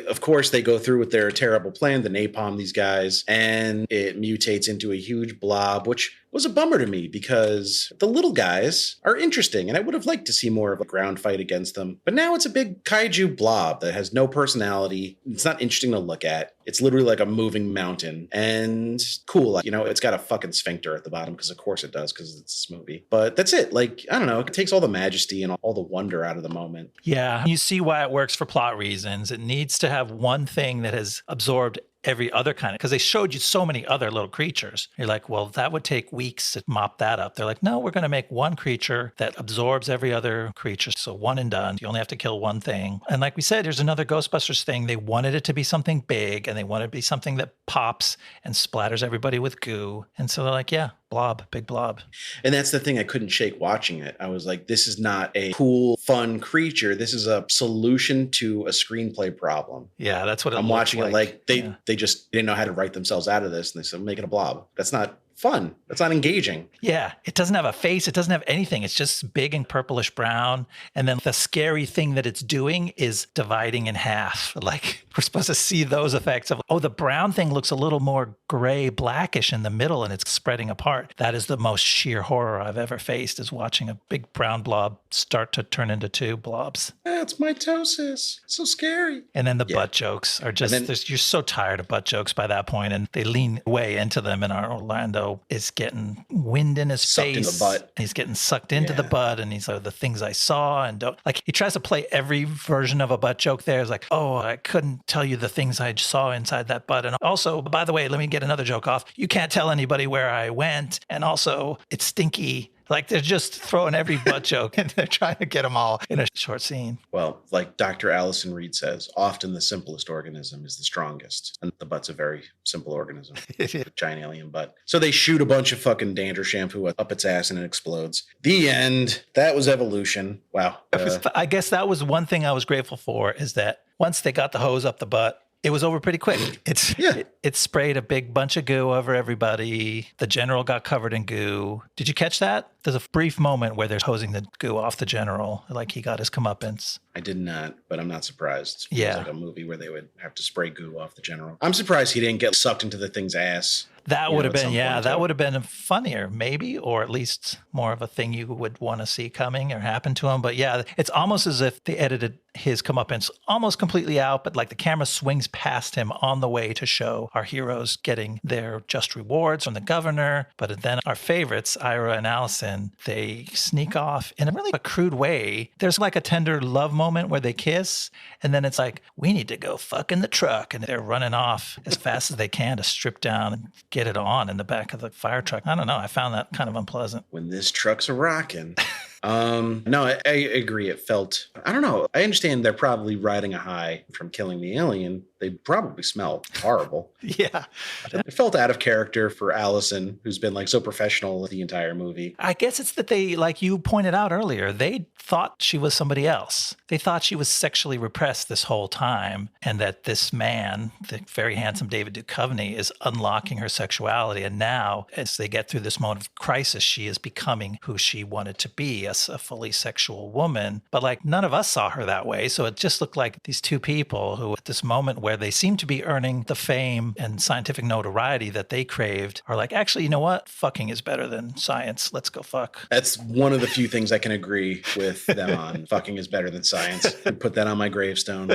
go through with their terrible plan to napalm these guys, and it mutates into a huge blob, which was a bummer to me because the little guys are interesting and I would have liked to see more of a ground fight against them. But now it's a big kaiju blob that has no personality. It's not interesting to look at. It's literally like a moving mountain and cool. You know, it's got a fucking sphincter at the bottom because of course it does because it's this movie. But that's it. Like, I don't know. It takes all the majesty and all the wonder out of the moment. Yeah. You see why it works for plot reasons. It needs to have one thing that has absorbed every other kind of, because they showed you so many other little creatures. You're like, well, that would take weeks to mop that up. They're like, no, we're going to make one creature that absorbs every other creature. So one and done. You only have to kill one thing. And like we said, there's another Ghostbusters thing. They wanted it to be something big and they wanted it to be something that pops and splatters everybody with goo. And so they're like, yeah, blob, big blob. And that's the thing I couldn't shake watching it. I was like, this is not a cool, fun creature. This is a solution to a screenplay problem. Yeah, that's what I'm watching it like they just didn't know how to write themselves out of this. And they said, make it a blob. That's not fun. That's not engaging. Yeah. It doesn't have a face. It doesn't have anything. It's just big and purplish brown. And then the scary thing that it's doing is dividing in half. Like we're supposed to see those effects of, oh, the brown thing looks a little more gray, blackish in the middle and it's spreading apart. That is the most sheer horror I've ever faced, is watching a big brown blob start to turn into two blobs. That's mitosis. So scary. And then the butt jokes are just, you're so tired of butt jokes by that point, and they lean way into them. And our Orlando is getting wind in his sucked face. In the butt. He's getting sucked into the butt, and he's like, the things I saw, and don't, like, he tries to play every version of a butt joke there. It's like, oh, I couldn't tell you the things I saw inside that butt. And also, by the way, let me get another joke off. You can't tell anybody where I went. And also, it's stinky. Like they're just throwing every butt joke and they're trying to get them all in a short scene. Well, like Dr. Allison Reed says, often the simplest organism is the strongest. And the butt's a very simple organism. A giant alien butt. So they shoot a bunch of fucking dander shampoo up its ass and it explodes. The end. That was evolution. Wow. I guess that was one thing I was grateful for, is that once they got the hose up the butt, it was over pretty quick. It sprayed a big bunch of goo over everybody. The general got covered in goo. Did you catch that? There's a brief moment where they're hosing the goo off the general, like he got his comeuppance. I did not, but I'm not surprised. Yeah. It was like a movie where they would have to spray goo off the general. I'm surprised he didn't get sucked into the thing's ass. That would have been, that would have been funnier, maybe, or at least more of a thing you would want to see coming or happen to him. But yeah, it's almost as if they edited his comeuppance almost completely out, but like the camera swings past him on the way to show our heroes getting their just rewards from the governor. But then our favorites, Ira and Allison, they sneak off in a really crude way. There's like a tender love moment where they kiss, and then it's like, we need to go fuck in the truck. And they're running off as fast as they can to strip down and get it on in the back of the fire truck. I don't know. I found that kind of unpleasant. When this truck's a rockin'. No, I agree. It felt, I don't know. I understand they're probably riding a high from killing the alien. They probably smell horrible. Yeah. It felt out of character for Allison, who's been like so professional the entire movie. I guess it's that they, like you pointed out earlier, they thought she was somebody else. They thought she was sexually repressed this whole time, and that this man, the very handsome David Duchovny, is unlocking her sexuality. And now, as they get through this moment of crisis, she is becoming who she wanted to be, a fully sexual woman. But like none of us saw her that way. So it just looked like these two people who, at this moment where they seem to be earning the fame and scientific notoriety that they craved, are like, actually, you know what? Fucking is better than science. Let's go fuck. That's one of the few things I can agree with them on. Fucking is better than science. Put that on my gravestone.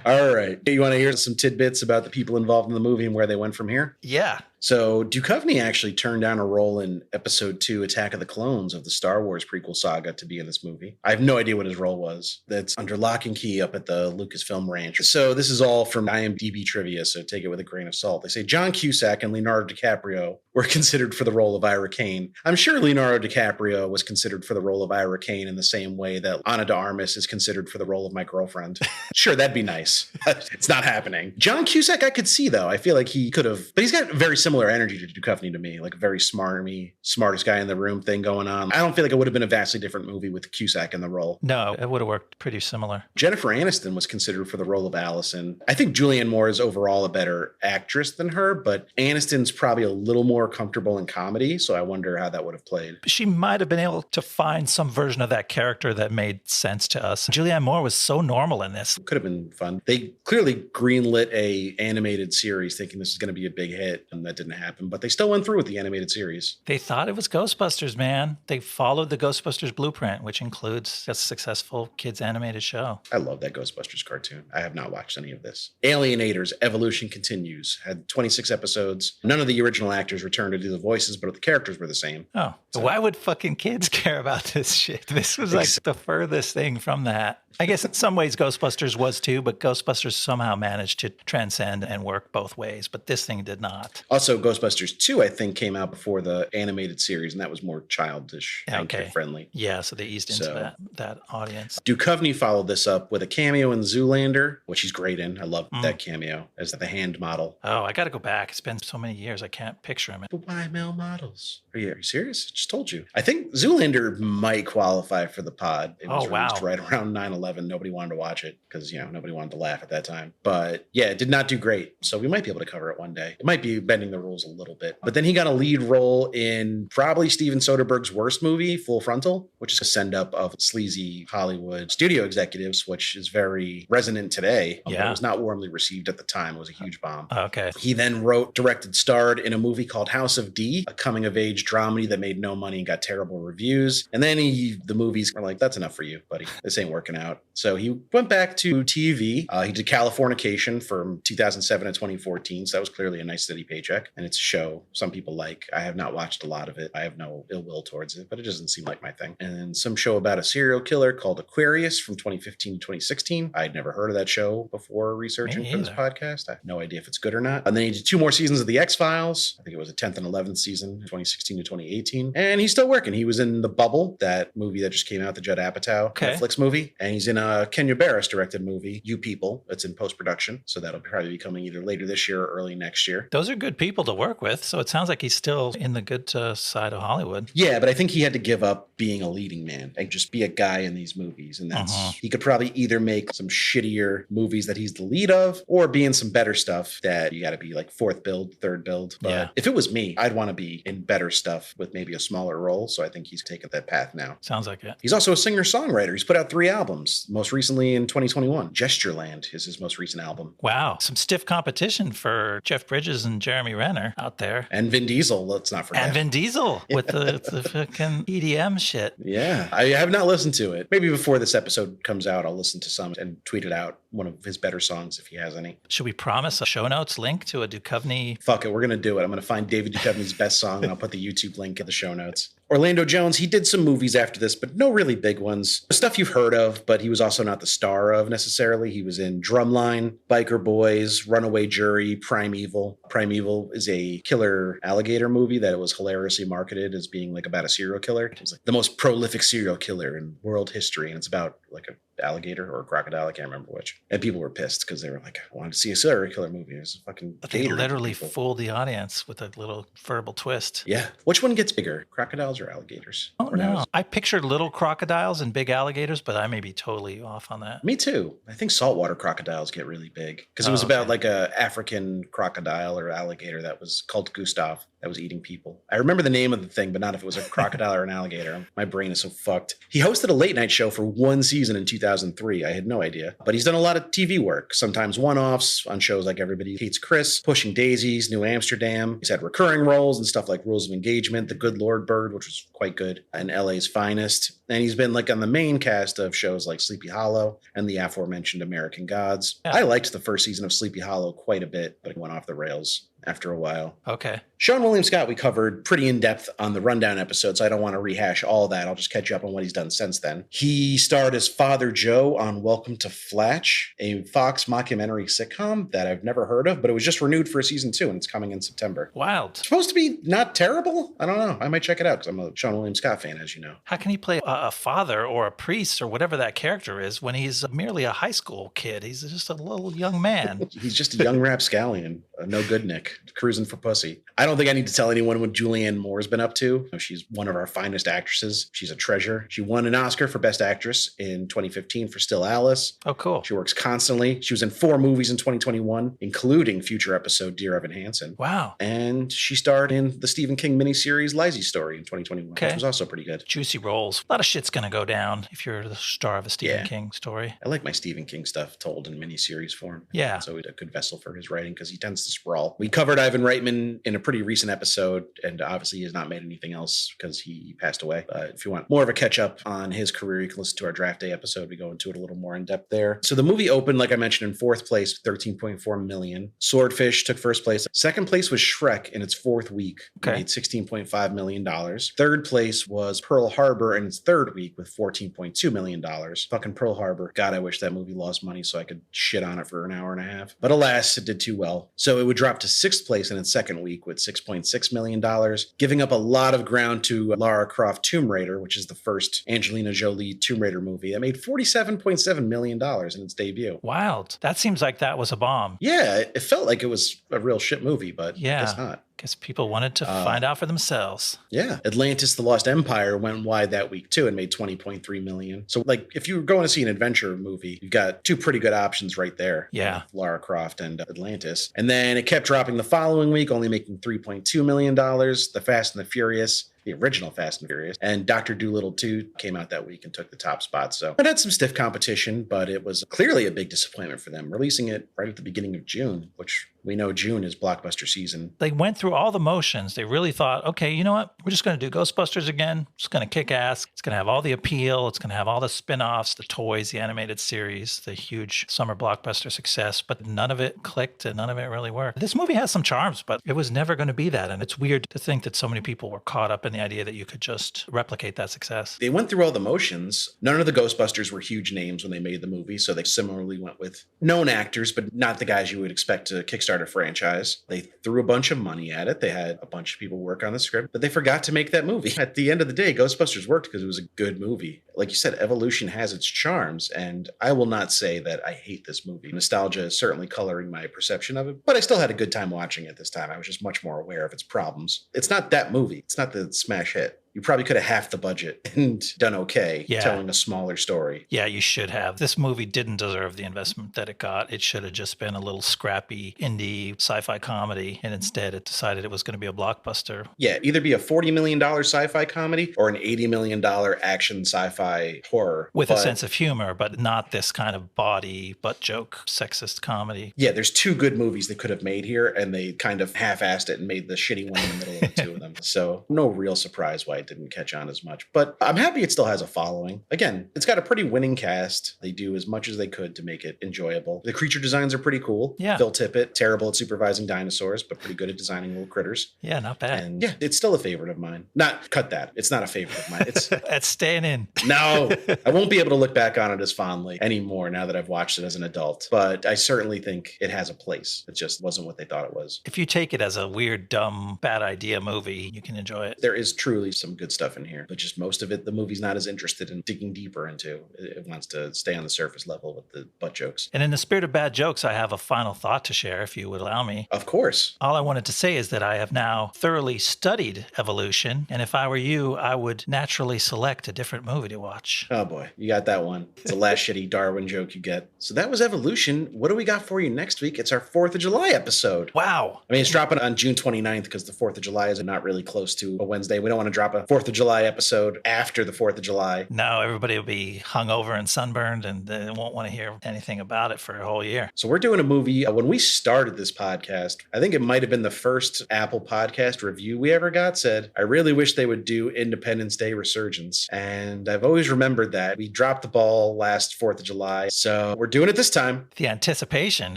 All right. You want to hear some tidbits about the people involved in the movie and where they went from here? Yeah. So Duchovny actually turned down a role in Episode 2, Attack of the Clones of the Star Wars prequel saga to be in this movie. I have no idea what his role was. That's under lock and key up at the Lucasfilm Ranch. So this is all from IMDb trivia, so take it with a grain of salt. They say John Cusack and Leonardo DiCaprio were considered for the role of Ira Kane. I'm sure Leonardo DiCaprio was considered for the role of Ira Kane in the same way that Ana de Armas is considered for the role of my girlfriend. Sure, that'd be nice. It's not happening. John Cusack I could see, though. I feel like he could have, but he's got very similar energy to Duchovny to me, like a very smarmy, smartest guy in the room thing going on. I don't feel like it would have been a vastly different movie with Cusack in the role. No, it would have worked pretty similar. Jennifer Aniston was considered for the role of Allison. I think Julianne Moore is overall a better actress than her, but Aniston's probably a little more comfortable in comedy, so I wonder how that would have played. She might have been able to find some version of that character that made sense to us. Julianne Moore was so normal in this. Could have been fun. They clearly greenlit a animated series thinking this is going to be a big hit, and that didn't happen, but they still went through with the animated series. They thought it was Ghostbusters, man. They followed the Ghostbusters blueprint, which includes a successful kids animated show. I love that Ghostbusters cartoon. I have not watched any of this. Alienators, Evolution Continues, had 26 episodes. None of the original actors returned to do the voices, but the characters were the same. Oh, so why would fucking kids care about this shit? This was like the furthest thing from that. I guess in some ways Ghostbusters was too, but Ghostbusters somehow managed to transcend and work both ways, but this thing did not. Also, Ghostbusters 2, I think, came out before the animated series, and that was more childish and kid-friendly. Yeah, so they eased into that audience. Duchovny followed this up with a cameo in Zoolander, which he's great in. I love that cameo as the hand model. Oh, I got to go back. It's been so many years, I can't picture him. But why male models? Are you serious? I just told you. I think Zoolander might qualify for the pod. It was released right around 9/11. Nobody wanted to watch it because, nobody wanted to laugh at that time. But yeah, it did not do great. So we might be able to cover it one day. It might be bending the rules a little bit. But then he got a lead role in probably Steven Soderbergh's worst movie, Full Frontal, which is a send-up of sleazy Hollywood studio executives, which is very resonant today. Yeah. It was not warmly received at the time. It was a huge bomb. Okay. He then wrote, directed, starred in a movie called House of D, a coming-of-age dramedy that made no money and got terrible reviews. And then the movies were like, that's enough for you, buddy. This ain't working out. So he went back to TV. He did Californication from 2007 to 2014. So that was clearly a nice steady paycheck. And it's a show some people like. I have not watched a lot of it. I have no ill will towards it, but it doesn't seem like my thing. And then some show about a serial killer called Aquarius from 2015 to 2016. I'd never heard of that show before researching for this podcast. I have no idea if it's good or not. And then he did 2 more seasons of The X-Files. I think it was a 10th and 11th season, 2016 to 2018. And he's still working. He was in The Bubble, that movie that just came out, the Judd Apatow Netflix movie. And he's in a Kenya Barris directed movie, You People. It's in post-production. So that'll probably be coming either later this year or early next year. Those are good people to work with. So it sounds like he's still in the good side of Hollywood. Yeah, but I think he had to give up being a leading man and just be a guy in these movies. And that's, he could probably either make some shittier movies that he's the lead of or be in some better stuff that you got to be like 4th build, 3rd build. But if it was me, I'd want to be in better stuff with maybe a smaller role. So I think he's taken that path now. Sounds like it. He's also a singer-songwriter. He's put out 3 albums, most recently in 2021. Gestureland is his most recent album. Wow. Some stiff competition for Jeff Bridges and Jeremy Renner out there. And Vin Diesel, let's not forget. And Vin Diesel with the fucking EDM shit. Yeah. I have not listened to it. Maybe before this episode comes out, I'll listen to some and tweet it out. One of his better songs if he has any. Should we promise a show notes link to a Duchovny? Fuck it. We're going to do it. I'm going to find David Duchovny's best song and I'll put the YouTube link in the show notes. Orlando Jones, he did some movies after this, but no really big ones. Stuff you've heard of, but he was also not the star of necessarily. He was in Drumline, Biker Boys, Runaway Jury, Primeval. Primeval is a killer alligator movie that was hilariously marketed as being like about a serial killer. It was like the most prolific serial killer in world history, and it's about like a alligator or a crocodile, I can't remember which. And people were pissed because they were like, I wanted to see a serial killer movie. It was a fucking But they literally fooled the audience with a little verbal twist. Yeah. Which one gets bigger, crocodiles or alligators? Oh, no. I pictured little crocodiles and big alligators, but I may be totally off on that. Me too. I think saltwater crocodiles get really big because it was about like a African crocodile or alligator that was called Gustav that was eating people. I remember the name of the thing, but not if it was a crocodile or an alligator. My brain is so fucked. He hosted a late night show for 1 season in 2003. I had no idea. But he's done a lot of TV work, sometimes one-offs on shows like Everybody Hates Chris, Pushing Daisies, New Amsterdam. He's had recurring roles and stuff like Rules of Engagement, The Good Lord Bird, which was quite good, and LA's Finest. And he's been like on the main cast of shows like Sleepy Hollow and the aforementioned American Gods. Yeah. I liked the first season of Sleepy Hollow quite a bit, but it went off the rails after a while. Okay. Seann William Scott, we covered pretty in depth on the Rundown episode, so I don't want to rehash all that. I'll just catch you up on what he's done since then. He starred as Father Joe on Welcome to Flatch, a Fox mockumentary sitcom that I've never heard of, but it was just renewed for season 2 and it's coming in September. Wild. It's supposed to be not terrible. I don't know. I might check it out because I'm a Seann William Scott fan, as you know. How can he play a father or a priest or whatever that character is when he's merely a high school kid? He's just a little young man. He's just a young rapscallion, a no good Nick. chick cruising for pussy. I don't think I need to tell anyone what Julianne Moore's been up to. She's one of our finest actresses. She's a treasure. She won an Oscar for Best Actress in 2015 for Still Alice. Oh, cool. She works constantly. She was in 4 movies in 2021, including future episode Dear Evan Hansen. Wow. And she starred in the Stephen King miniseries Lizzie's Story in 2021, which was also pretty good. Juicy roles. A lot of shit's going to go down if you're the star of a Stephen King story. I like my Stephen King stuff told in miniseries form. Yeah. It's always a good vessel for his writing because he tends to sprawl. We covered Ivan Reitman in a pretty recent episode, and obviously he has not made anything else because he passed away. But if you want more of a catch up on his career, you can listen to our draft day episode. We go into it a little more in depth there. So the movie opened, like I mentioned, in 4th place, 13.4 million. Swordfish took 1st place. 2nd place was Shrek in its 4th week. It made $16.5 million. 3rd place was Pearl Harbor in its 3rd week with $14.2 million. Fucking Pearl Harbor. God, I wish that movie lost money so I could shit on it for an hour and a half. But alas, it did too well. So it would drop to 6th place in its 2nd week with $6.6 million, giving up a lot of ground to Lara Croft Tomb Raider, which is the first Angelina Jolie Tomb Raider movie. That made $47.7 million in its debut. Wild. That seems like that was a bomb. Yeah, it felt like it was a real shit movie, but I guess not. Because people wanted to find out for themselves. Yeah. Atlantis, The Lost Empire went wide that week too and made $20.3 million. So like if you were going to see an adventure movie, you've got 2 pretty good options right there. Yeah. Lara Croft and Atlantis. And then it kept dropping the following week, only making $3.2 million. The Fast and the Furious, the original Fast and Furious, and Dr. Dolittle 2 came out that week and took the top spot. So it had some stiff competition, but it was clearly a big disappointment for them, releasing it right at the beginning of June, which we know June is blockbuster season. They went through all the motions. They really thought, okay, you know what? We're just going to do Ghostbusters again. It's going to kick ass. It's going to have all the appeal. It's going to have all the spin-offs, the toys, the animated series, the huge summer blockbuster success, but none of it clicked and none of it really worked. This movie has some charms, but it was never going to be that. And it's weird to think that so many people were caught up in the idea that you could just replicate that success. They went through all the motions. None of the Ghostbusters were huge names when they made the movie, so they similarly went with known actors, but not the guys you would expect to kickstart a franchise. They threw a bunch of money at it. They had a bunch of people work on the script, but they forgot to make that movie. At the end of the day, Ghostbusters worked because it was a good movie. Like you said, evolution has its charms, and I will not say that I hate this movie. Nostalgia is certainly coloring my perception of it, but I still had a good time watching it this time. I was just much more aware of its problems. It's not that movie. It's not the smash hit. You probably could have halved the budget and done okay telling a smaller story. Yeah, you should have. This movie didn't deserve the investment that it got. It should have just been a little scrappy indie sci-fi comedy, and instead it decided it was going to be a blockbuster. Yeah, either be a $40 million sci-fi comedy or an $80 million action sci-fi horror. With a sense of humor, but not this kind of bawdy, butt joke, sexist comedy. Yeah, there's 2 good movies they could have made here, and they kind of half-assed it and made the shitty one in the middle of the 2 of them. So no real surprise why it didn't catch on as much, but I'm happy it still has a following. Again, it's got a pretty winning cast. They do as much as they could to make it enjoyable. The creature designs are pretty cool. Yeah. Phil Tippett, terrible at supervising dinosaurs, but pretty good at designing little critters. Yeah, not bad. And yeah, it's still a favorite of mine. Not cut that. It's not a favorite of mine. It's that's staying in. No, I won't be able to look back on it as fondly anymore now that I've watched it as an adult, but I certainly think it has a place. It just wasn't what they thought it was. If you take it as a weird, dumb, bad idea movie, you can enjoy it. There is truly some good stuff in here, but just most of it, the movie's not as interested in digging deeper into. It wants to stay on the surface level with the butt jokes. And in the spirit of bad jokes, I have a final thought to share, if you would allow me. Of course. All I wanted to say is that I have now thoroughly studied evolution, and if I were you, I would naturally select a different movie to watch. Oh boy, you got that one. It's the last shitty Darwin joke you get. So that was Evolution. What do we got for you next week? It's our 4th of July episode. Wow. I mean, it's dropping on June 29th because the 4th of July is not really close to a Wednesday. We don't want to drop a 4th of July episode after the 4th of July. No, everybody will be hungover and sunburned, and they won't want to hear anything about it for a whole year. So we're doing a movie. When we started this podcast, I think it might have been the first Apple podcast review we ever got, said, I really wish they would do Independence Day Resurgence. And I've always remembered that. We dropped the ball last 4th of July, so we're doing it this time. The anticipation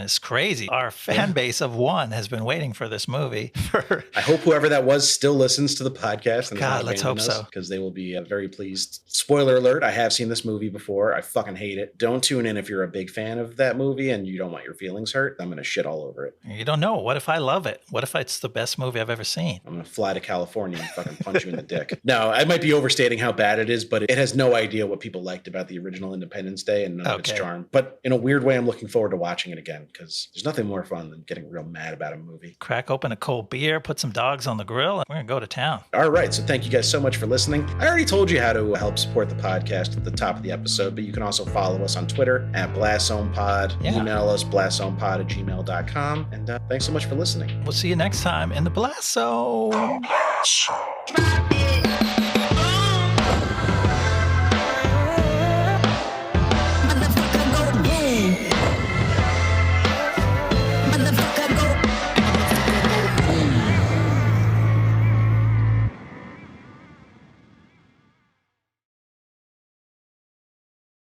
is crazy. Our fan base of 1 has been waiting for this movie. I hope whoever that was still listens to the podcast. And God, let's hope so. Because they will be very pleased. Spoiler alert, I have seen this movie before. I fucking hate it. Don't tune in if you're a big fan of that movie and you don't want your feelings hurt. I'm going to shit all over it. You don't know. What if I love it? What if it's the best movie I've ever seen? I'm going to fly to California and fucking punch you in the dick. No, I might be overstating how bad it is, but it has no idea what people liked about the original Independence Day and none of its charm. But in a weird way, I'm looking forward to watching it again because there's nothing more fun than getting real mad about a movie. Crack open a cold beer, put some dogs on the grill, and we're going to go to town. All right. So thank you guys so much for listening. I already told you how to help support the podcast at the top of the episode, but you can also follow us on Twitter at BlastZonePod. Yeah. Email us blastzonepod@gmail.com. And thanks so much for listening. We'll see you next time in the Blast Zone.